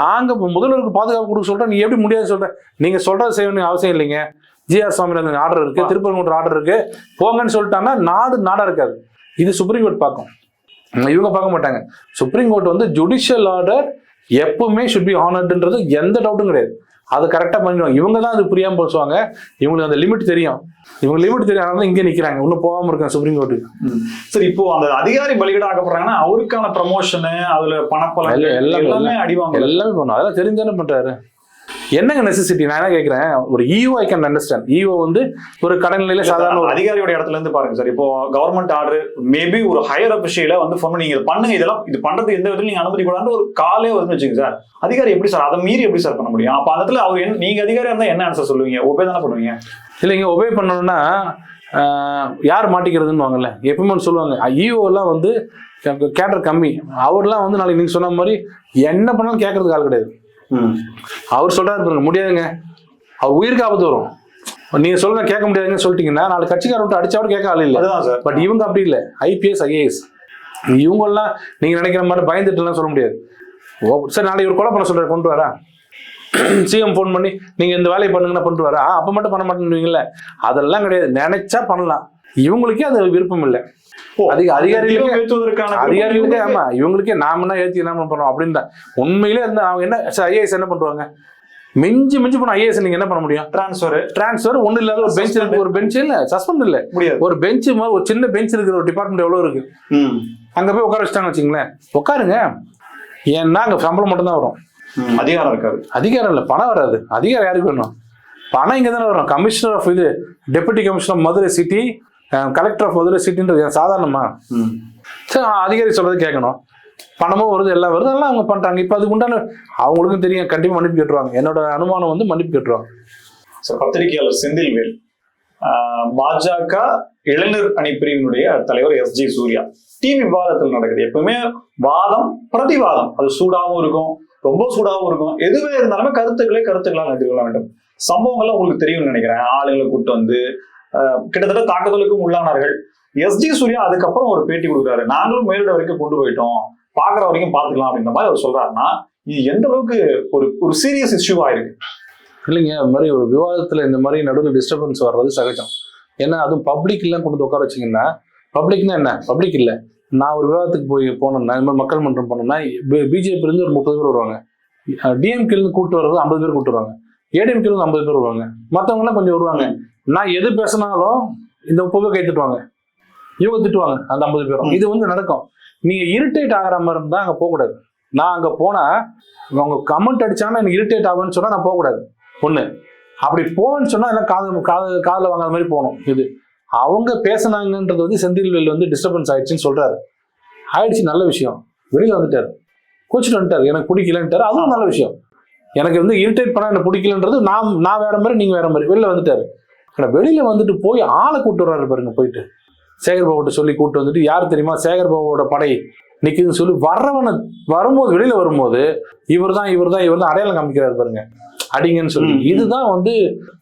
நாங்க முதல்வருக்கு பாதுகாப்பு கொடுக்க சொல்றோம், நீ எப்படி முடியாது சொல்ற, நீங்க சொல்றது செய்ய வேண்டிய அவசியம் இல்லைங்க, ஜிஆர் சுவாமிநாதன் ஆர்டர் இருக்கு, திருப்பரங்குன்றம் ஆர்டர் இருக்கு, போங்கன்னு சொல்லிட்டாங்கன்னா நாடா இருக்காது. இது சுப்ரீம் கோர்ட் பார்க்கும், இவங்க பார்க்க மாட்டாங்க. சுப்ரீம் கோர்ட் வந்து ஜுடிஷியல் ஆர்டர் எப்பவுமே ஷுட் பி ஹானர்டுன்றது எந்த டவுட்டும் கிடையாது, அது கரெக்டா பண்ணிடுவாங்க. இவங்க தான் அது புரியாம பேசுவாங்க, இவங்களுக்கு அந்த லிமிட் தெரியும், அதனால இங்கே நிக்கிறாங்க, இன்னும் போகாம இருக்காங்க சுப்ரீம் கோர்ட்டுக்கு. சரி, இப்போ அந்த அதிகாரி பலிகடா ஆக்கப்படுறாங்கன்னா அவருக்கான ப்ரமோஷனு, அதுல பணப்பலம் எல்லாமே அடிவாங்க, எல்லாமே பண்ணும், அதெல்லாம் தெரிஞ்சானே பண்றாரு. என்னங்க நெசசிட்டி? நான் என்ன கேட்கிறேன், ஒரு EO I can understand. EO வந்து ஒரு கடைநிலையில சாதாரண அதிகாரியோட இடத்துல இருந்து பாருங்க சார். இப்போ கவர்மெண்ட் ஆர்டர் மேபி ஒரு ஹையர் அபிஷியல வந்து ஃபோன் பண்ணி நீங்க பண்ணுங்க, இதெல்லாம் இது பண்றது எந்த விதத்துல நீங்க அனுமதி கூடாது ஒரு காலே வருதுன்னு வச்சுங்க சார். அதிகாரி எப்படி சார் அதை மீறி எப்படி சார் பண்ண முடியும்? அப்ப அந்த இடத்துல அவர் நீங்க அதிகாரியா இருந்தா என்ன ஆன்சர் சொல்லுவீங்க? ஒபே தானே பண்ணுவீங்க? இல்லைங்க, ஒபே பண்ணணும்னா யார் மாட்டிக்கிறதுன்னு வாங்கல. எப்பவுமே சொல்லுவாங்க இஓ எல்லாம் வந்து கேட்டர் கம்மி. அவர்லாம் வந்து நாளைக்கு நீங்க சொன்ன மாதிரி என்ன பண்ணாலும் கேட்கறதுக்கு ஆள் கிடையாது. அவர் சொல்றாரு பாருங்க, முடியாதுங்க, அவர் உயிருக்கு ஆபத்து வரும், நீங்க சொல்லுங்க கேட்க முடியாதுன்னு சொல்லிட்டீங்கன்னா நாலு கட்சிக்கார விட்டு அடிச்சவரை கேட்க ஆள் இல்லை. பட் இவங்க அப்படி இல்லை. ஐபிஎஸ் ஐஏஎஸ் இவங்க எல்லாம் நீங்க நினைக்கிற மாதிரி பயந்துட்டு எல்லாம் சொல்ல முடியாது. சரி, நாளைக்கு ஒரு கொலை பண்ண சொல்ற கொண்டு வரா, சிஎம் போன் பண்ணி நீங்க இந்த வேலையை பண்ணுங்கன்னா பண்ணிட்டு வரா, அப்ப மட்டும் பண்ண மாட்டேங்குவீங்கல்ல, அதெல்லாம் கிடையாது. நினைச்சா பண்ணலாம். இவங்களுக்கே அது விருப்பம் இல்லை. அதிகாரிகளுக்கு ஆமா, இவங்களுக்கே நாம ஏத்தி என்ன பண்றோம் அப்படின்னு தான் உண்மையிலே இருந்தா அவங்க என்ன ஐஏஎஸ் என்ன பண்றாங்க? மிஞ்சி போன ஐஏஎஸ் நீங்க என்ன பண்ண முடியும்? டிரான்ஸ்பர் ஒண்ணு இல்லாத ஒரு பெஞ்ச் இருக்கு. ஒரு பெஞ்ச் இல்ல, சஸ்பெண்ட் இல்ல, ஒரு பெஞ்ச் ஒரு சின்ன பெஞ்ச் இருக்கிற ஒரு டிபார்ட்மெண்ட் எவ்வளவு இருக்கு, அங்க போய் உட்கார வச்சுட்டாங்க வச்சுங்களேன், உட்காருங்க. ஏன்னா அங்க சம்பளம் மட்டும் தான் வரும், அதிகாரம் இருக்காது. அதிகாரம் இல்ல, பணம் வராது. அதிகாரம் யாருக்கு வேணும்? பணம் இங்க தானே வரும். கமிஷனர் ஆஃப் இது deputy commissioner Madurai city, collector of Madurai சிட்டின்றது சாதாரணமா? சரி, அதிகாரி சொல்றது கேட்கணும். பணமும் வருது, எல்லாம் வருது, எல்லாம் அவங்க பண்றாங்க. இப்ப அதுக்கு உண்டான அவங்களுக்கும் தெரியும், கண்டிப்பா மன்னிப்பு கேட்டுருவாங்க. என்னோட அனுமானம் வந்து மன்னிப்பு கேட்டுருவாங்க. பத்திரிகையாளர் செந்தில்வேல், பாஜக இளைஞர் அணி பிரிவினுடைய தலைவர் எஸ்ஜி சூர்யா டிவி விவாதத்தில் நடக்குது. எப்பவுமே வாதம் பிரதிவாதம், அது சூடாகவும் இருக்கும், ரொம்ப சூடாகவும் இருக்கும். எதுவே இருந்தாலுமே கருத்துக்களாக எதிர்கொள்ள வேண்டும். சம்பவங்கள்லாம் உங்களுக்கு தெரியும்னு நினைக்கிறேன். ஆளுங்களை கூட்டு வந்து கிட்டத்தட்ட தாக்குதலுக்கும் உள்ளானார்கள். எஸ்ஜி சூர்யா அதுக்கப்புறம் ஒரு பேட்டி கொடுக்குறாரு, நாங்களும் மேலிட வரைக்கும் கொண்டு போயிட்டோம், பாக்குற வரைக்கும் பாத்துக்கலாம் அப்படின்ற மாதிரி அவர் சொல்றாருன்னா இது எந்த அளவுக்கு ஒரு சீரியஸ் இஷ்யூவா இருக்கு? இல்லைங்க, இந்த மாதிரி ஒரு விவாதத்துல இந்த மாதிரி நடுவில் டிஸ்டர்பன்ஸ் வர்றது சகஜம். ஏன்னா அதுவும் பப்ளிக் எல்லாம் கொண்டு உட்கார வச்சிங்கன்னா, பப்ளிக்னா என்ன? பப்ளிக் இல்லை, நான் ஒரு விவாதத்துக்கு போனேன்னா, இந்த மாதிரி மக்கள் மன்றம் போனோம்னா பிஜேபி இருந்து ஒரு 30 பேர் வருவாங்க, டிஎம்கே இருந்து கூட்டு வர்றது 50 பேர் கூட்டு வருவாங்க, ஏடிஎம்கே இருந்து 50 பேர் வருவாங்க, மற்றவங்க எல்லாம் கொஞ்சம் வருவாங்க. நான் எது பேசினாலும் இந்த 30 பேர் கை திட்டுவாங்க, இவங்க திட்டுவாங்க அந்த 50 பேரும். இது வந்து நடக்கும். நீங்க இரிட்டேட் ஆகிற மாதிரி இருந்தா அங்க போகக்கூடாது. நான் அங்க போனா அவங்க கமெண்ட் அடிச்சாங்கன்னா எனக்கு இரிட்டேட் ஆகுன்னு சொன்னா நான் போகக்கூடாது. ஒண்ணு அப்படி போவேன்னு சொன்னா எல்லாம் காதுல வாங்காத மாதிரி போகணும். இது அவங்க பேசினாங்கன்றது வந்து செந்தில்வேல் வந்து டிஸ்டர்பன்ஸ் ஆயிடுச்சுன்னு சொல்றாரு. ஆயிடுச்சு, நல்ல விஷயம். வெளியில வந்துட்டாரு, கோச்சிட்டு வந்துட்டாரு, எனக்கு பிடிக்கலன்ட்டாரு, அதுவும் நல்ல விஷயம். எனக்கு வந்து இரிட்டேட் பண்ணா எனக்கு பிடிக்கலன்றது நான் வேற மாதிரி, நீங்க வேற மாதிரி. வெளியில வந்துட்டாரு. வெளியில வந்துட்டு போய் ஆளை கூட்டு வர்றாரு பாருங்க. போயிட்டு சேகர் பாபுட்ட சொல்லி கூட்டு வந்துட்டு, யார் தெரியுமா சேகர் பாபுவோட படை நிக்குதுன்னு சொல்லி வரும்போது வெளியில வரும்போது இவர் தான் அடையாளம் காமிக்கிறாரு பாருங்க, அடிங்கன்னு சொல்லி. இதுதான் வந்து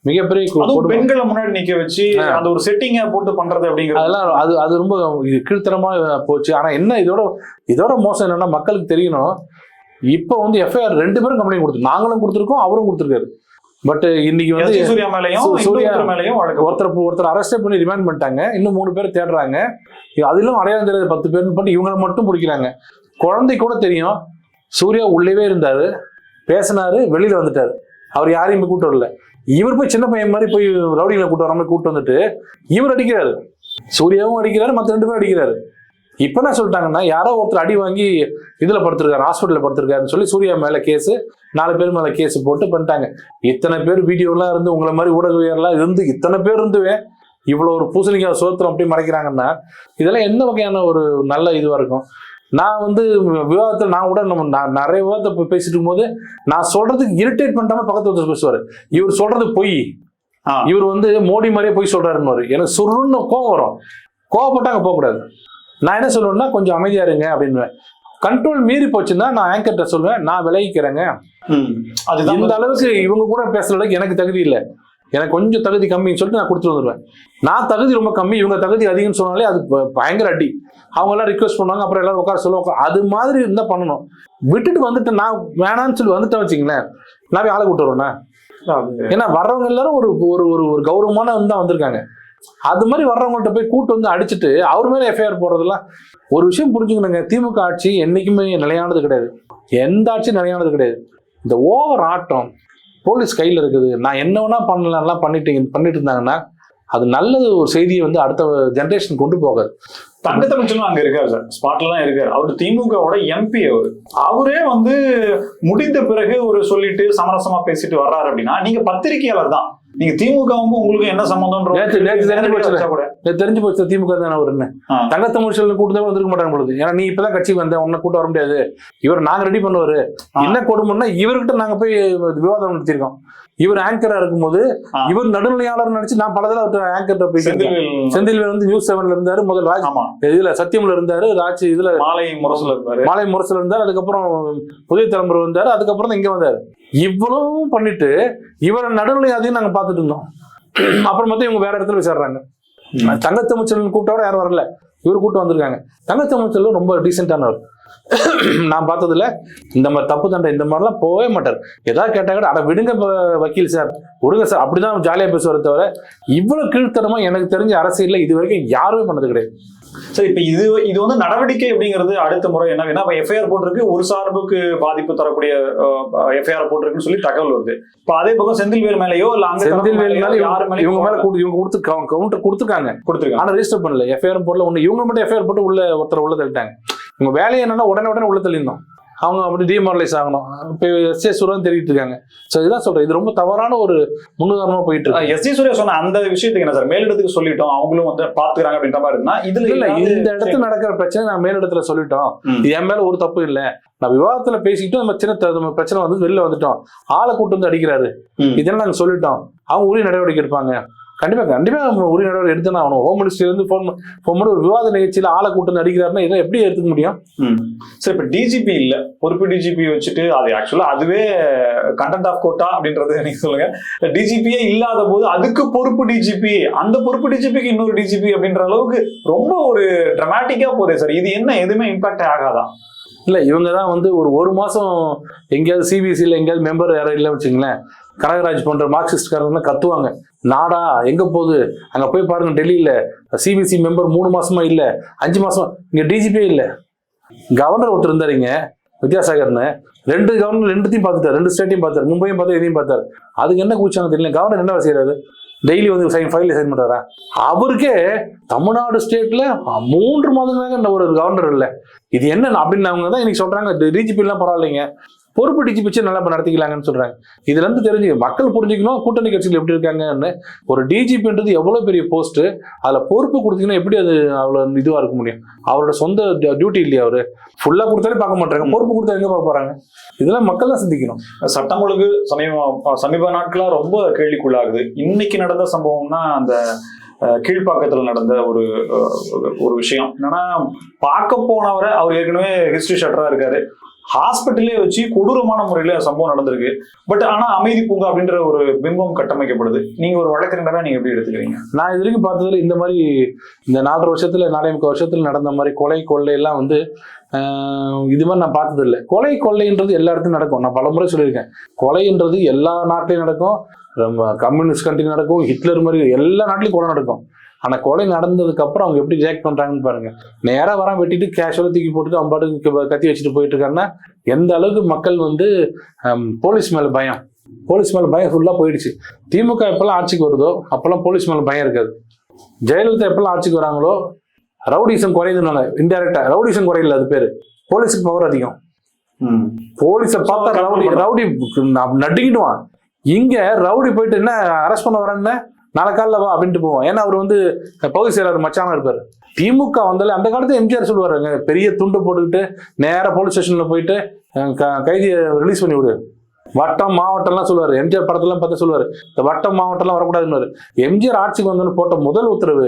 மிகப்பெரிய பெண்களை முன்னாடி நிக்க வச்சு அந்த ஒரு செட்டிங்க போட்டு பண்றது அப்படிங்கிறது, அதெல்லாம் அது ரொம்ப கீழ்த்தரமா போச்சு. ஆனா என்ன இதோட மோசம் என்னன்னா, மக்களுக்கு தெரியணும், இப்ப வந்து எஃப்ஐஆர் 2 பேரும் கம்ப்ளைண்ட் கொடுத்து, நாங்களும் கொடுத்துருக்கோம், அவரும் கொடுத்துருக்காரு. பட் இன்னைக்கு வந்து ஒருத்தர் அரெஸ்ட் பண்ணி ரிமாண்ட் பண்ணிட்டாங்க. இன்னும் 3 பேர் தேடுறாங்க. அதிலும் அடையாளம் தெரியாத 10 பேர் பண்ணி இவங்களை மட்டும் பிடிக்கிறாங்க. குழந்தை கூட தெரியும், சூர்யா உள்ளவே இருந்தாரு, பேசினாரு, வெளியில வந்துட்டாரு. அவர் யாரையும் கூட்டு வரல. இவர் போய் சின்ன பையன் மாதிரி போய் ரவுடிகளை கூட்டு வர மாதிரி கூட்டு வந்துட்டு இவர் அடிக்கிறாரு, சூர்யாவும் அடிக்கிறாரு, மற்ற 2 பேரும் அடிக்கிறாரு. இப்ப என்ன சொல்லிட்டாங்கன்னா, யாரோ ஒருத்தர் அடி வாங்கி இதுல படுத்திருக்காரு, ஹாஸ்பிட்டல்ல படுத்திருக்காருன்னு சொல்லி சூர்யா மேல கேஸ், 4 பேர் மேல கேஸ் போட்டு பண்ணிட்டாங்க. இத்தனை பேர் வீடியோலாம் இருந்து, உங்களை மாதிரி ஊடகவியெல்லாம் இருந்து, இத்தனை பேர் இருந்துவே இவ்வளவு ஒரு பூசணிக்காய் சோத்திரம் அப்படி மறைக்கிறாங்கன்னா, இதெல்லாம் எந்த வகையான ஒரு நல்ல இதுவா இருக்கும்? நான் வந்து விவாதத்தில் நான் கூட நான் நிறைய விவாதத்தை பேசிட்டு இருக்கும் போது நான் சொல்றதுக்கு இரிட்டேட் பண்ணிட்டாம பக்கத்து ஒருத்தர் பேசுவாரு, இவர் சொல்றது பொய், இவர் வந்து மோடி மாதிரியே பொய் சொல்றாருன்னு. எனக்கு சுருன்னு கோவம் வரும். கோவப்பட்டா அங்க போகக்கூடாது. நான் என்ன சொல்லுவேன்னா, கொஞ்சம் அமைதியா இருங்க அப்படின்னு. கண்ட்ரோல் மீறி போச்சுன்னா நான் ஆங்கர்ட்ட சொல்லுவேன், நான் விலகிக்கிறேங்க. இந்த அளவுக்கு இவங்க கூட பேசுற அளவுக்கு எனக்கு தகுதி இல்லை, எனக்கு கொஞ்சம் தகுதி கம்மின்னு சொல்லிட்டு நான் கொடுத்துட்டு வந்துடுவேன். நான் தகுதி ரொம்ப கம்மி, இவங்க தகுதி அதிகம்னு சொன்னாலே அது பயங்கர அடி. அவங்க எல்லாம் ரிக்வெஸ்ட் பண்ணுவாங்க, அப்புறம் எல்லாரும் உட்கார சொல்லுவாங்க. அது மாதிரி இருந்தா பண்ணணும். விட்டுட்டு வந்துட்டு நான் வேணான்னு சொல்லி வந்துட்டேன் வச்சுங்களேன், நான் ஆளை கூட்டு வருவேன்னா. ஏன்னா வர்றவங்க எல்லாரும் ஒரு ஒரு கௌரவமான தான் வந்திருக்காங்க. அது மாதிரி வர்றவங்கள்ட்ட போய் கூட்டு வந்து அடிச்சுட்டு அவர் மேல எஃப்ஐஆர் போடுறதுலாம் ஒரு விஷயம் புரிஞ்சுக்கணுங்க. திமுக ஆட்சி என்னைக்குமே நிலையானது கிடையாது, எந்த ஆட்சியும் நிலையானது கிடையாது. இந்த ஓவர் ஆட்டம் போலீஸ் கையில் இருக்குது, நான் என்ன வேணா பண்ணலாம் பண்ணிட்டு இருந்தாங்கன்னா அது நல்லது ஒரு செய்தியை வந்து அடுத்த ஜெனரேஷன் கொண்டு போகாது. தங்க தமிழ்ச்செல்வன் அங்க இருக்காரு சார், ஸ்பாட்ல தான் இருக்காரு. அவரு திமுகவோட எம்பி. அவரே வந்து முடிந்த பிறகு ஒரு சொல்லிட்டு சமரசமா பேசிட்டு வர்றாரு அப்படின்னா, நீங்க பத்திரிகையாளர் தான், நீங்க திமுகவுக்கும் உங்களுக்கு என்ன சம்பந்தம் தெரிஞ்சு போச்சு. திமுக தானே அவருன்னு தங்க தமிழ்ச்செல்வன் கூட்டத்தோட வந்திருக்க மாட்டாங்க பொழுது. ஏன்னா நீ இப்பதான் கட்சிக்கு வந்த, உன்னை கூட்ட வர முடியாது, இவர் நாங்க ரெடி பண்ணுவாரு. என்ன கொடுமைன்னா இவர்கிட்ட நாங்க போய் விவாதம் நடத்திருக்கோம். இவர் ஆங்கரா இருக்கும்போது இவர் நடுநிலையாளர் நினைச்சு நான் பல தடவை ஆங்கர் போய் செந்தில்வேல் வந்து நியூஸ் 7ல இருந்தாரு, முதல் ராஜ் இதுல சத்தியம்ல இருந்தாரு, ராஜ் இதுல மாலை முரசுல இருந்தாரு, அதுக்கப்புறம் புதிய தலைமுறை வந்தாரு, அதுக்கப்புறம் தான் இங்க வந்தாரு. இவ்வளவும் பண்ணிட்டு இவரை நடுநிலையாதையும் நாங்க பாத்துட்டு இருந்தோம். அப்புறம் மொத்தம் இவங்க வேற இடத்துல விசாடுறாங்க. தங்க தமிழ்ச்செல்வன் கூப்பிட்டோட யாரும் வரல, இவர் கூட்டம் வந்திருக்காங்க. தங்க தமிழ்ச்செல்வன் ரொம்ப டீசென்டானவர். நான் பார்த்ததுல இந்த மாதிரி தப்பு தண்டை இந்த மாதிரிலாம் போகவே மாட்டார். ஏதாவது கேட்டா கூட அட விடுங்க வக்கீல் சார், விடுங்க சார், அப்படிதான் ஜாலியா பேசுவார தவிர இவ்வளவு கீழ்த்தரமா எனக்கு தெரிஞ்ச அரசியல்ல இது வரைக்கும் யாருமே பண்ணது கிடையாது. சரி, இப்ப இது வந்து நடவடிக்கை அப்படிங்கிறது அடுத்த முறை என்ன வேணா எஃப்ஐஆர் போட்டிருக்கு, ஒரு சார்புக்கு பாதிப்பு தரக்கூடிய எஃப்ஐஆர் போட்டிருக்குன்னு சொல்லி தகவல் வருது. இப்ப அதே பக்கம் செந்தில்வேல் மேலேயோ இல்ல அங்க செந்தில்வேல் மேல யாரு மேல இவங்க மேல இவங்க கவுண்டர் கொடுத்துருக்காங்க, ஆனா ரெஜிஸ்டர் பண்ணல, எஃப்ஐஆர் போடல. ஒண்ணு இவங்க மட்டும் எஃப்ஐஆர் போட்டு ஒருத்தர் உள்ள தள்ளிட்டாங்க. உங்க வேலையை என்னன்னா உடனே உள்ள தள்ளிடணும், அவங்க அப்படி டிமாரலைஸ் ஆகணும். இப்போ எஸ்.ஜே. சூர்யா தெரிவிட்டு இருக்காங்க. ஸோ இதுதான் சொல்றேன், இது ரொம்ப தவறான ஒரு முன்னுதாரணமா போயிட்டு இருக்கு. எஸ்.ஜே. சூர்யா சொன்ன அந்த விஷயத்துக்கு என்ன சார், மேலிடத்துக்கு சொல்லிட்டோம், அவங்களும் வந்து பாத்துக்கிறாங்க அப்படின்ற மாதிரி இருந்தா இதுல இல்ல, இந்த இடத்துல நடக்கிற பிரச்சனை நான் மேலிடத்துல சொல்லிட்டோம், இது என் மேல ஒரு தப்பு இல்லை, நான் விவாதத்துல பேசிக்கிட்டு நம்ம சின்ன பிரச்சனை வந்து வெளில வந்துட்டோம், ஆளை கூட்டு வந்து அடிக்கிறாரு, இதெல்லாம் நாங்க சொல்லிட்டோம், அவங்க உரிய நடவடிக்கை எடுப்பாங்க. கண்டிப்பா உரிய நடவடிக்கை எடுத்துனா ஆகணும். ஹோம் மினிஸ்டர் இருந்து போன் பண்ணி ஒரு விவாத நிகழ்ச்சியில ஆளை கூட்டு வந்து அடிக்கிறாருன்னா இதை எப்படி எடுத்துக்க முடியும்? சரி, இப்ப டிஜிபி இல்ல, பொறுப்பு டிஜிபி வச்சுட்டு அது ஆக்சுவலா அதுவே கண்டென்ட் ஆஃப் கோட்டா அப்படின்றது நீங்க சொல்லுங்க. டிஜிபியே இல்லாத போது அதுக்கு பொறுப்பு டிஜிபி, அந்த பொறுப்பு டிஜிபிக்கு இன்னொரு டிஜிபி அப்படின்ற அளவுக்கு ரொம்ப ஒரு டிராமாட்டிக்கா போதே சார். இது என்ன எதுவுமே இம்பாக்ட் ஆகாதா? இல்ல, இவங்க தான் வந்து ஒரு மாசம் எங்கேயாவது சிபிசியில் எங்கேயாவது மெம்பர் யாரும் இல்லை வச்சுங்களேன், கனகராஜ் போன்ற மார்க்சிஸ்ட்காரங்க கத்துவாங்க, நாடா எங்க போகுது, அங்க போய் பாருங்க டெல்லியில சிபிசி மெம்பர் 3 மாசமா இல்ல, 5 மாசம், இங்க டிஜிபியே இல்ல. கவர்னர் ஒருத்தர் இருந்தாருங்க வித்யாசாகர்னு, 2 கவர்னர் 2த்தையும் பார்த்துட்டாரு, 2 ஸ்டேட்டையும் பார்த்தாரு, மும்பையும் பார்த்தாரு, இதையும் பார்த்தாரு. அதுக்கு என்ன கூச்சாங்க தெரியல. கவர்னர் என்ன செய்யறாரு, டெய்லி வந்து ஃபைல் சைன் பண்றாரா? அவருக்கே தமிழ்நாடு ஸ்டேட்ல 3 மாதங்களாக ஒரு கவர்னர் இல்லை. இது என்ன அப்படின்னு அவங்க தான் இன்னைக்கு சொல்றாங்க, டிஜிபி எல்லாம் பரவாயில்லைங்க, பொறுப்பு டிஜிபி வச்சு நல்லா நடத்திக்கலாங்கன்னு சொல்றாங்க. இதுல இருந்து தெரிஞ்சு மக்கள் புரிஞ்சுக்கணும் கூட்டணி கட்சிகள் எப்படி இருக்காங்கன்னு. ஒரு டிஜிபின்றது எவ்வளவு பெரிய போஸ்ட், அதுல பொறுப்பு கொடுத்தீங்கன்னா எப்படி அது அவ்வளவு இதுவா இருக்க முடியும்? அவரோட சொந்த டியூட்டி இல்லையா? அவரு ஃபுல்லா கொடுத்தாலே பார்க்க மாட்டாங்க, பொறுப்பு கொடுத்தா எங்க பார்க்க போறாங்க? இதெல்லாம் மக்கள் தான் சிந்திக்கணும். சட்டம் ஒழுங்கு சமீப நாட்களா ரொம்ப கேள்விக்குள்ளாகுது. இன்னைக்கு நடந்த சம்பவம்னா அந்த கீழ்ப்பாக்கத்துல நடந்த ஒரு விஷயம் என்னன்னா, பார்க்க போனவரை அவர் ஏற்கனவே ஹிஸ்டரி ஷட்டரா இருக்காரு, ஹாஸ்பிட்டலே வச்சு கொடூரமான முறையில சம்பவம் நடந்திருக்கு. பட் ஆனா அமைதி பூங்கா அப்படின்ற ஒரு பிம்பம் கட்டமைக்கப்படுது. நீங்க ஒரு வழக்கறிஞரா நீங்க எப்படி எடுத்துக்கிறீங்க? நான் இது வரைக்கும் பார்த்ததுல இந்த மாதிரி இந்த 4.5 வருஷத்துல 4.5 வருஷத்துல நடந்த மாதிரி கொலை கொள்ளை எல்லாம் வந்து இது மாதிரி நான் பார்த்தது இல்லை. கொள்ளைன்றது எல்லா இடத்துலையும் நடக்கும். நான் பலமுறை சொல்லியிருக்கேன், கொலைன்றது எல்லா நாட்டிலையும் நடக்கும், கம்யூனிஸ்ட் கண்ட்ரி நடக்கும், ஹிட்லர் மாதிரி எல்லா நாட்டிலையும் கொலை நடக்கும். ஆனா கொலை நடந்ததுக்கு அப்புறம் அவங்க எப்படி ரியாக்ட் பண்றாங்கன்னு பாருங்க. நேரா வரான் வெட்டிட்டு கேஷுவலா தூக்கி போட்டுட்டு அவங்க பாட்டுக்கு கத்தி வச்சுட்டு போயிட்டு இருக்காங்கன்னா எந்த அளவுக்கு மக்கள் வந்து போலீஸ் மேல பயம் ஃபுல்லா போயிடுச்சு. திமுக எப்பெல்லாம் ஆட்சிக்கு வருதோ அப்பெல்லாம் போலீஸ் மேல பயம் இருக்காது. ஜெயலலிதா எப்பெல்லாம் ஆட்சிக்கு வராங்களோ ரவுடிசம் குறையுதுனால, இன்டைரக்டா ரவுடிசம் குறையில, அது பேரு போலீஸுக்கு பவர் அதிகம். போலீஸை பார்த்தா ரவுடி நடுங்கிடுவான். இங்க ரவுடி போயிட்டு என்ன அரெஸ்ட் பண்ண வரேன்னு நாளை காலில் வா அப்படின்ட்டு போவோம். ஏன்னா அவர் வந்து பகுதி செயலாளர் மச்சானா இருப்பார். திமுக வந்தாலே அந்த காலத்துல எம்ஜிஆர் சொல்லுவாருங்க, பெரிய துண்டு போட்டுக்கிட்டு நேராக போலீஸ் ஸ்டேஷன்ல போயிட்டு கைதியை ரிலீஸ் பண்ணி விடு, வட்டம் மாவட்டம்லாம் சொல்லுவாரு. எம்ஜிஆர் படத்தெல்லாம் பார்த்தா சொல்லுவாரு, இந்த வட்டம் மாவட்டம்லாம் வரக்கூடாதுன்னு. எம்ஜிஆர் ஆட்சிக்கு வந்தோன்னு போட்ட முதல் உத்தரவு,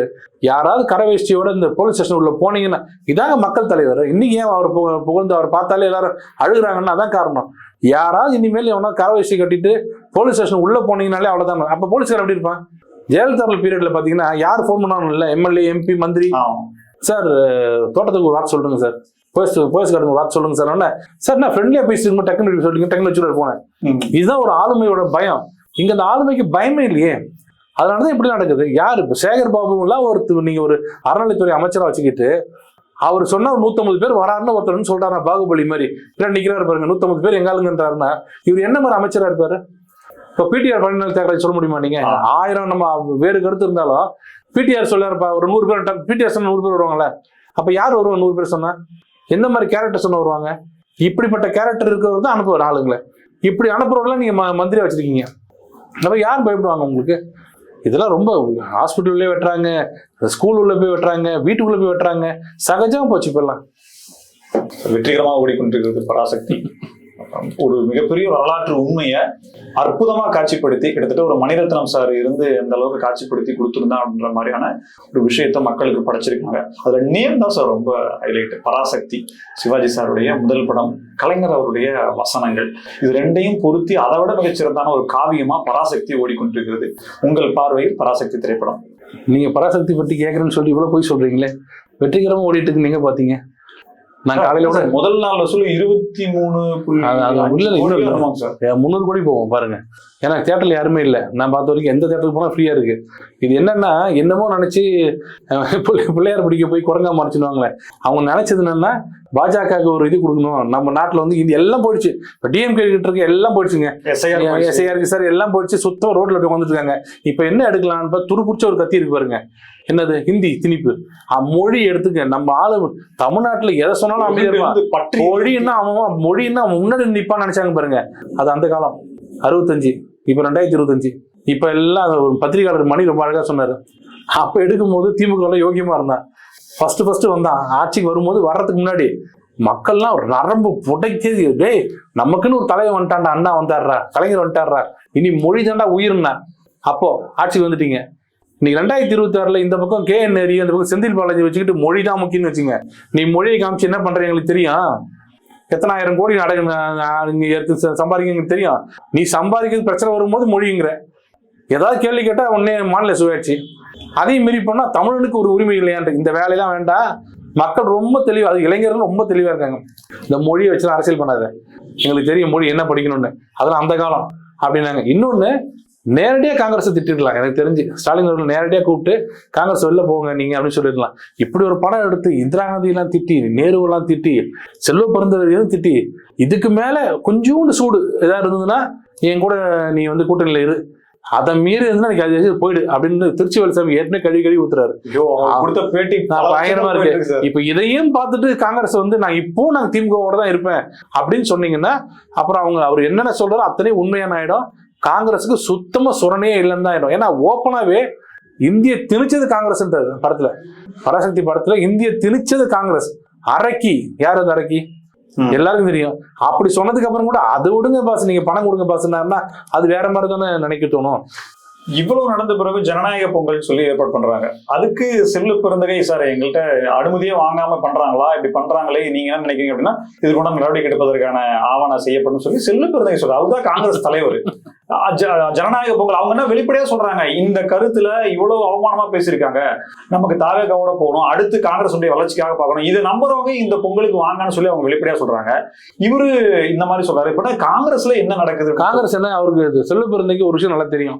யாராவது கரை வேஷ்டியோட இந்த போலீஸ் ஸ்டேஷன் உள்ள போனீங்கன்னா, இதாங்க மக்கள் தலைவர். இன்னைக்கு ஏன் அவர் புகழ்ந்து அவர் பார்த்தாலே எல்லாரும் அழுகுறாங்கன்னா அதான் காரணம். யாராவது இனிமேல் எவனா கரை வேஷ்டி கட்டிட்டு போலீஸ் ஸ்டேஷன் உள்ள போனீங்கனாலே அவ்வளவுதான். அப்ப போலீஸ்கார் எப்படி இருப்பான்? ஜெயலலிதா பீரியட்ல பாத்தீங்கன்னா யார் போன் பண்ணாலும் இல்ல, எம்எல்ஏ எம்பி மந்திரி, சார் தோட்டத்துக்கு ஒரு வார்த்தை சொல்லுங்க சார், போலீஸ்காரங்க வார்த்தை சொல்லுங்க சார், சார் நான் ஃப்ரெண்ட்லியா பேசிட்டு டக்குனு சொல்லிங்க, டக்குனு வச்சுட்டு போனேன். இதுதான் ஒரு ஆளுமையோட பயம். இங்க அந்த ஆளுமைக்கு பயமே இல்லையே, அதனாலதான் இப்படி நடக்குது. யாரு இப்ப சேகர் பாபுலாம் நீங்க ஒரு அறநிலைத்துறை அமைச்சரா வச்சுக்கிட்டு அவர் சொன்னா 150 பேர் வராருன்னு ஒருத்தர் சொல்றாரு, பாகுபலி மாதிரி நிக்கிறாரு பாருங்க, 150 பேர் எங்காளுங்கன்றாருன்னா இவர் என்ன மாதிரி அமைச்சரா இருப்பாரு? இப்போ பிடிஆர் பழனிவேல் தியாகராஜ் சொல்ல முடியுமா நீங்க? 1000 நம்ம வேறு கருத்து இருந்தாலும் பிடிஆர் சொல்லிருப்பா, ஒரு 100 பேர் பிடிஆர் சொன்ன 100 பேர் வருவாங்கல்ல. அப்ப யார் வருவாங்க 100 பேர் சொன்னா? எந்த மாதிரி கேரக்டர் சொன்ன வருவாங்க? இப்படிப்பட்ட கேரக்டர் இருக்கிறது தான் அனுப்புவார் ஆளுங்களை. இப்படி அனுப்புறவங்களாம் நீங்க மந்திரியா வச்சிருக்கீங்க. நம்ம யார் பயப்படுவாங்க உங்களுக்கு? இதெல்லாம் ரொம்ப ஹாஸ்பிட்டல்லே வெட்டுறாங்க, ஸ்கூல் உள்ள போய் வெட்டுறாங்க, வீட்டுக்குள்ள போய் வெட்டுறாங்க, சகஜமா போச்சு இப்பெல்லாம். வெற்றிகரமாக ஓடிக்கொண்டிருக்கிறது பராசக்தி. ஒரு மிகப்பெரிய வரலாற்று உண்மையை அற்புதமா காட்சிப்படுத்தி, கிட்டத்தட்ட ஒரு மணிரத்னம் சார் இருந்து எந்த அளவுக்கு காட்சிப்படுத்தி கொடுத்துருந்தா அப்படின்ற மாதிரியான ஒரு விஷயத்த மக்களுக்கு படைச்சிருக்காங்க. அதுல நேம் தான் சார் ரொம்ப ஹைலைட். பராசக்தி சிவாஜி சாருடைய முதல் படம், கலைஞர் அவருடைய வசனங்கள், இது ரெண்டையும் பொருத்தி அதை விட மிகச்சிறந்தான ஒரு காவியமா பராசக்தி ஓடிக்கொண்டிருக்கிறது. உங்கள் பார்வையில் பராசக்தி திரைப்படம்? நீங்க பராசக்தி பத்தி கேட்கறேன்னு சொல்லி இவ்வளவு போய் சொல்றீங்களே, வெற்றிகரமா ஓடிட்டு இருக்கு. நீங்க பாத்தீங்க நான் காலையில விட முதல் நாள் வசூல் 300 கோடி போவோம் பாருங்க. ஏன்னா தியேட்டர்ல யாருமே இல்லை. நான் பார்த்த வரைக்கும் எந்த தியேட்டருக்கு போனா ஃப்ரீயா இருக்கு. இது என்னன்னா என்னமோ நினைச்சு பிள்ளையார் பிடிக்க போய் குரங்கா மறைச்சுடுவாங்களே, அவங்க நினைச்சது என்னன்னா பாஜகவுக்கு ஒரு இது கொடுக்கணும். நம்ம நாட்டுல வந்து இது எல்லாம் போயிடுச்சு. இப்ப டிஎம்கே கிட்ட இருக்க எல்லாம் போயிடுச்சுங்க. எஸ்ஐஆருக்கு சார் எல்லாம் போயிடுச்சு. சுத்தம் ரோட்ல போய் வந்துட்டு இருக்காங்க. இப்ப என்ன எடுக்கலான்னு துருப்பிடிச்ச ஒரு கத்தி இருக்கு பாருங்க. என்னது? ஹிந்தி திணிப்பு. மொழி எடுத்துக்க. நம்ம ஆளு தமிழ்நாட்டுல எதை சொன்னாலும் அமைதியா மொழின்னா அவன் மொழின்னா அவன் முன்னாடி நிப்பான்னு நினைச்சாங்க பாருங்க. அது அந்த காலம் 65, இப்ப 2025. இப்ப எல்லாம் ஒரு பத்திரிகையாளர் மணி ரொம்ப அழகா சொன்னாரு. அப்ப எடுக்கும் போது திமுக யோகியமா இருந்தான். ஃபர்ஸ்ட் வந்தான். ஆட்சிக்கு வரும்போது வர்றதுக்கு முன்னாடி மக்கள்லாம் ஒரு நரம்பு புடைக்கிறது. டேய் நமக்குன்னு ஒரு தலைவர் வந்துட்டான்டா, அண்ணா வந்தாடுறா, கலைஞர் வந்துட்டாடுறா, இனி மொழி தாண்டா உயிர்னா. அப்போ ஆட்சிக்கு வந்துட்டீங்க. இன்னைக்கு 2026 இந்த பக்கம் KN நேரு, அந்த பக்கம் செந்தில் பாலாஜி வச்சுக்கிட்டு மொழி தான் முக்கியம்னு வச்சுங்க. நீ மொழியை காமிச்சு என்ன பண்ற எங்களுக்கு தெரியும். எத்தனை ஆயிரம் கோடி சம்பாதிக்க தெரியும். நீ சம்பாதிக்கிறது பிரச்சனை வரும்போது மொழிங்கிற ஏதாவது கேள்வி கேட்டா உடனே மாநில சுயாட்சி. அதையும் மீறி பண்ணா தமிழனுக்கு ஒரு உரிமை இல்லையான்ற இந்த வேலையெல்லாம் வேண்டாம். மக்கள் ரொம்ப தெளிவா, அது இளைஞர்கள் ரொம்ப தெளிவா இருக்காங்க. இந்த மொழியை வச்சு அரசியல் பண்ணாத, எங்களுக்கு தெரியும் மொழி என்ன படிக்கணும்னு. அதெல்லாம் அந்த காலம் அப்படின்னாங்க. இன்னொன்னு, நேரடியாக காங்கிரஸை திட்டிருக்கலாம். எனக்கு தெரிஞ்சு ஸ்டாலின் அவர்கள் நேரடியாக கூப்பிட்டு காங்கிரஸ் வெளில போங்க நீங்க அப்படின்னு சொல்லிடலாம். இப்படி ஒரு படம் எடுத்து இந்திரா காந்தி எல்லாம் திட்டி, நேருவெல்லாம் திட்டி, செல்வ பிறந்தவரையும் திட்டி, இதுக்கு மேல கொஞ்சோண்டு சூடு ஏதாவது இருந்ததுன்னா என் கூட நீ வந்து கூட்டணியில இரு, அதை மீறி இருந்தா அது போயிடு அப்படின்னு திருச்சி வேலுசாமி ஏற்கனவே கழுவி ஊத்துறாரு. பயங்கரமா இருக்கு. இப்ப இதையும் பார்த்துட்டு காங்கிரஸ் வந்து நாங்க திமுகவோட தான் இருப்பேன் அப்படின்னு சொன்னீங்கன்னா அப்புறம் அவர் என்னென்ன சொல்றாரோ அத்தனை உண்மையான ஆயிடும். காங்கிரஸுக்கு சுத்தமா சுரணையே இல்லைன்னு தான் ஆயிடும். ஏன்னா ஓப்பனாவே இந்திய திணிச்சது காங்கிரஸ் படத்துல, பராசக்தி படத்துல இந்திய திணிச்சது காங்கிரஸ். அரக்கி யார்? அது அரக்கி எல்லாருக்கும் தெரியும். அப்படி சொன்னதுக்கு அப்புறம் கூட அது விடுங்க பாஸ், நீங்க பணம் கொடுங்க பாஸ்னா அது வேற மாதிரி தானே நினைக்க தோணும். இவ்வளவு நடந்த பிறகு ஜனநாயக பொங்கல் சொல்லி ஏற்பாடு பண்றாங்க. அதுக்கு செல்வ பிறந்தகை சார் எங்கள்கிட்ட அனுமதியே வாங்காம பண்றாங்களா, இப்படி பண்றாங்களே, நீங்க என்ன நினைக்கிறீங்க அப்படின்னா இது கூட நடவடிக்கை எடுப்பதற்கான ஆவணம் செய்யப்படும் சொல்லி செல்வ பிறந்தகை சொல்றாரு. அவர்தான் காங்கிரஸ் தலைவர். ஜனநாயக பொங்கல் அவங்க என்ன வெளிப்படையா சொல்றாங்க, இந்த கருத்துல இவ்வளவு அவமானமா பேசியிருக்காங்க, நமக்கு தாவேகாவோட போகணும், அடுத்து காங்கிரஸ் வளர்ச்சிக்காக பார்க்கணும், இதை நம்புறவங்க இந்த பொங்கலுக்கு வாங்கன்னு சொல்லி அவங்க வெளிப்படையா சொல்றாங்க. இவரு இந்த மாதிரி சொல்றாரு. இப்ப காங்கிரஸ்ல என்ன நடக்குது? காங்கிரஸ் என்ன, அவருக்கு செல்வ பிறந்தகைக்கு ஒரு விஷயம் நல்லா தெரியும்.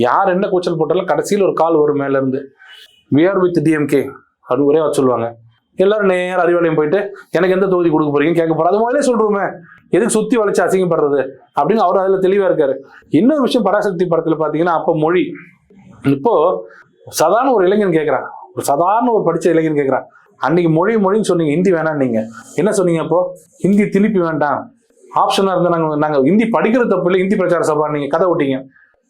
யார் என்ன கூச்சல் போட்டாலும் கடைசியில் ஒரு கால் வரும் மேல இருந்து, we are with DMK அப்படின்னு ஒரே சொல்லுவாங்க. எல்லாரும் நேரம் அறிவாலயம் போயிட்டு எனக்கு எந்த தொகுதி கொடுக்க போறீங்கன்னு கேட்க போறோம். அது முதலே சொல்றோமே, எதுக்கு சுத்தி வளைச்சு அசிங்கப்படுறது அப்படின்னு அவர் அதுல தெளிவா இருக்காரு. இன்னொரு விஷயம், பராசக்தி படத்துல பாத்தீங்கன்னா அப்ப மொழி, இப்போ சாதாரண ஒரு இளைஞன் கேட்கிறான், ஒரு சாதாரண ஒரு படிச்ச இளைஞன் கேட்கிறான், அன்னைக்கு மொழின்னு சொன்னீங்க, ஹிந்தி வேணாம், நீங்க என்ன சொன்னீங்க? அப்போ ஹிந்தி திருப்பி வேண்டாம், ஆப்ஷனா இருந்தா நாங்க ஹிந்தி படிக்கிறது தப்பு இல்லை, ஹிந்தி பிரச்சார சபா நீங்க கதை விட்டீங்க.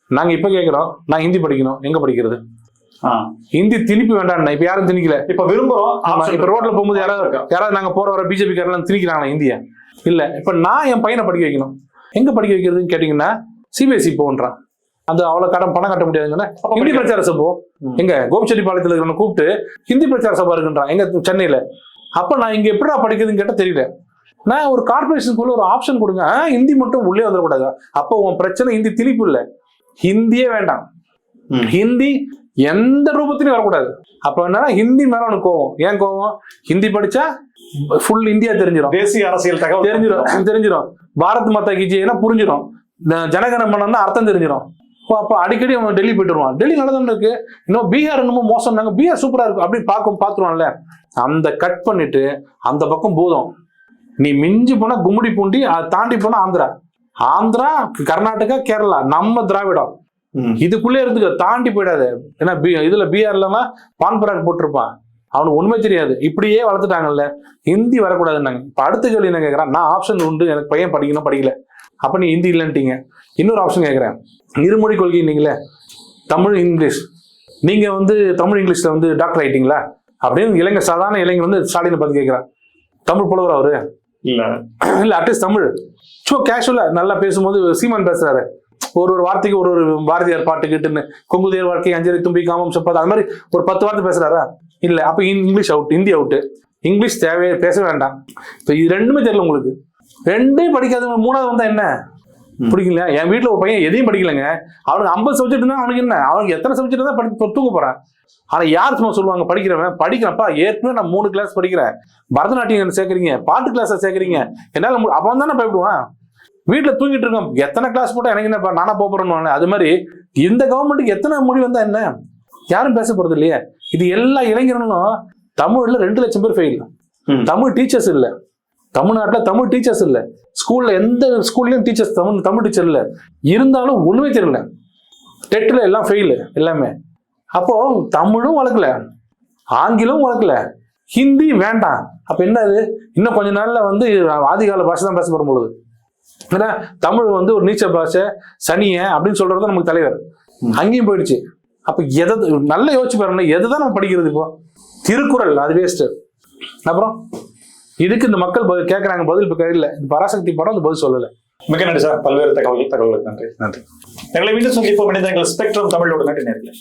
நாங்க இப்ப கேட்கிறோம், நான் ஹிந்தி படிக்கணும், எங்க படிக்கிறது? ஹிந்தி திணிப்பு வேண்டாம். இப்ப யாரும் திணிக்கல, இப்ப விரும்புறோம். இப்ப ரோட்ல போகும்போது யாராவது நாங்க போற வர பிஜேபி காரெல்லாம் திணிக்கிறாங்களா இந்தியா? இல்ல. இப்ப நான் என் பையனை படிக்க வைக்கணும், எங்க படிக்க வைக்கிறதுன்னு கேட்டீங்கன்னா சிபிஎஸ்இ போன்றான். அது அவ்வளவு பணம் கட்ட முடியாதுங்கன்னா ஹிந்தி பிரச்சார சபா எங்க கோபிச்செட்டிப்பாளையத்துல இருக்கிற கூப்பிட்டு ஹிந்தி பிரச்சார சபா இருக்குன்றான் எங்க சென்னையில. அப்ப நான் இங்க எப்படா படிக்கிறதுன்னு கேட்டா தெரியல. நான் ஒரு கார்பரேஷனுக்குள்ள ஒரு ஆப்ஷன் கொடுங்க, ஹிந்தி மட்டும் உள்ளே வந்துடக்கூடாது. அப்போ உன் பிரச்சனை ஹிந்தி திணிப்பு இல்ல, ஹிந்தியே வேண்டாம், ஹிந்தி எந்த ரூபத்திலையும் வரக்கூடாது. அப்ப என்னன்னா ஹிந்தி மேல உனக்கு கோவம். ஏன் கோவம்? ஹிந்தி படிச்சா ஃபுல் இந்தியா தெரிஞ்சிடும், தேசிய அரசியல் தகவல் தெரிஞ்சிடும், பாரத் மாதா கி ஜெய்னா புரிஞ்சிடும், ஜனகணமனன்னா அர்த்தம் தெரிஞ்சிடும். அப்ப அடிக்கடி அவன் டெல்லி போயிட்டு வருவான். டெல்லி நல்லதானே இருக்கு, இன்னும் பீகார் என்னமோ மோசம், பீகார் சூப்பரா இருக்கு அப்படி பாத்துருவான்ல. அந்த கட் பண்ணிட்டு அந்த பக்கம் பூதம், நீ மிஞ்சி போனா கும்முடி பூண்டி, அதை தாண்டி போனா ஆந்திரா, ஆந்திரா, கர்நாடகா, கேரளா, நம்ம திராவிடம் இதுக்குள்ளே இருந்துக்க, தாண்டி போயிடாது. ஏன்னா இதுல பீகார்லன்னா பான்பராக் போட்டிருப்பான், அவனுக்கு ஒண்ணுமே தெரியாது. இப்படியே வளர்த்துட்டாங்கல்ல, ஹிந்தி வரக்கூடாதுன்னாங்க. இப்ப அடுத்த கேள்வி என்ன கேட்கறான், நான் ஆப்ஷன் உண்டு, எனக்கு பையன் படிக்கணும், படிக்கல, அப்ப நீ ஹிந்தி இல்லைன்ட்டீங்க. இன்னொரு ஆப்ஷன் கேட்கறேன், இருமொழி கொள்கை நீங்களே, தமிழ் இங்கிலீஷ், நீங்க தமிழ் இங்கிலீஷ்ல டாக்டர் ஆயிட்டீங்களா அப்படின்னு சாதாரண இளைஞர் ஸ்டாலினை பார்த்து கேட்கிறான். தமிழ் புலவர் அவரு இல்ல அட்லீஸ்ட் தமிழ் சும்மா கேஷுவலா நல்லா பேசும்போது சீமான் பேசுறாரு, ஒரு வார்த்தைக்கு ஒரு பாரதியார் பாட்டு கேட்டுன்னு, கொங்குதேர் வாழ்க்கை, அஞ்சலி தும்பி, காமம் செப்பது, அது மாதிரி ஒரு 10 வார்த்தை பேசுறாரா? இல்ல. அப்ப English out, Hindi out. English தேவையே பேச வேண்டாம். இப்ப இது ரெண்டுமே தெரியல உங்களுக்கு, ரெண்டே படிக்காதவங்க மூணாவது வந்தா என்ன பிடிக்கல? என் வீட்டுல ஒரு பையன் எதையும் படிக்கலங்க, அவனுக்கு 50 சப்ஜெக்ட் இருந்தா அவனுக்கு என்ன, அவனுக்கு எத்தனை சப்ஜெக்ட் தான் தூங்க போறான். ஆனா யார் சும்மா சொல்லுவாங்க, படிக்கிறப்பா ஏற்கனவே நான் 3 கிளாஸ் படிக்கிறேன், பரதநாட்டியம் சேர்க்கறீங்க, பாட்டு கிளாஸ் சேர்க்கறீங்க, என்னால அப்ப தானே பயப்படுவான். வீட்டுல தூங்கிட்டு இருக்கோம், எத்தனை கிளாஸ் போட்டா எனக்கு என்ன, நானா போறேன்னு. அது மாதிரி இந்த கவர்மெண்ட்டுக்கு எத்தனை மொழி வந்தா என்ன, யாரும் பேச போறது இல்லையே. இது எல்லா இளைஞர்களும் தமிழ்ல 2 லட்சம் பேர் ஃபெயில். தமிழ் டீச்சர்ஸ் இல்ல தமிழ்நாட்டில், தமிழ் டீச்சர்ஸ் இல்ல ஸ்கூல்ல, எந்த ஸ்கூல்லயும் டீச்சர்ஸ் தமிழ் டீச்சர் இல்ல, இருந்தாலும் ஒண்ணுமே தெரியல. டெட்ல எல்லாம் ஃபெயில் எல்லாமே. அப்போ தமிழும் வளர்க்கல, ஆங்கிலமும் வளர்க்கல, ஹிந்தி வேண்டாம். அப்ப என்னது, இன்னும் கொஞ்ச நாள்ல ஆதிகால பாஷை தான் பேச போற பொழுது. ஏன்னா தமிழ் ஒரு நீச்ச பாஷை, சனிய அப்படின்னு சொல்றது நமக்கு தலைவர், அங்கேயும் போயிடுச்சு. அப்ப எதை நல்லா யோசிச்சு பாருங்க, எதைதான் நம்ம படிக்கிறது? இப்போ திருக்குறள் அது வேஸ்ட். அப்புறம் இதுக்கு இந்த மக்கள் கேட்கறாங்க பதில் இப்ப கையில், இந்த பராசக்தி படம் அந்த பதில் சொல்லல. மிக நன்றி சார், பல்வேறு தகவல்களுக்கு நன்றி. எங்களை மீண்டும் சந்திப்போம். ஸ்பெக்ட்ரம் தமிழோட நன்றி நேர்களே.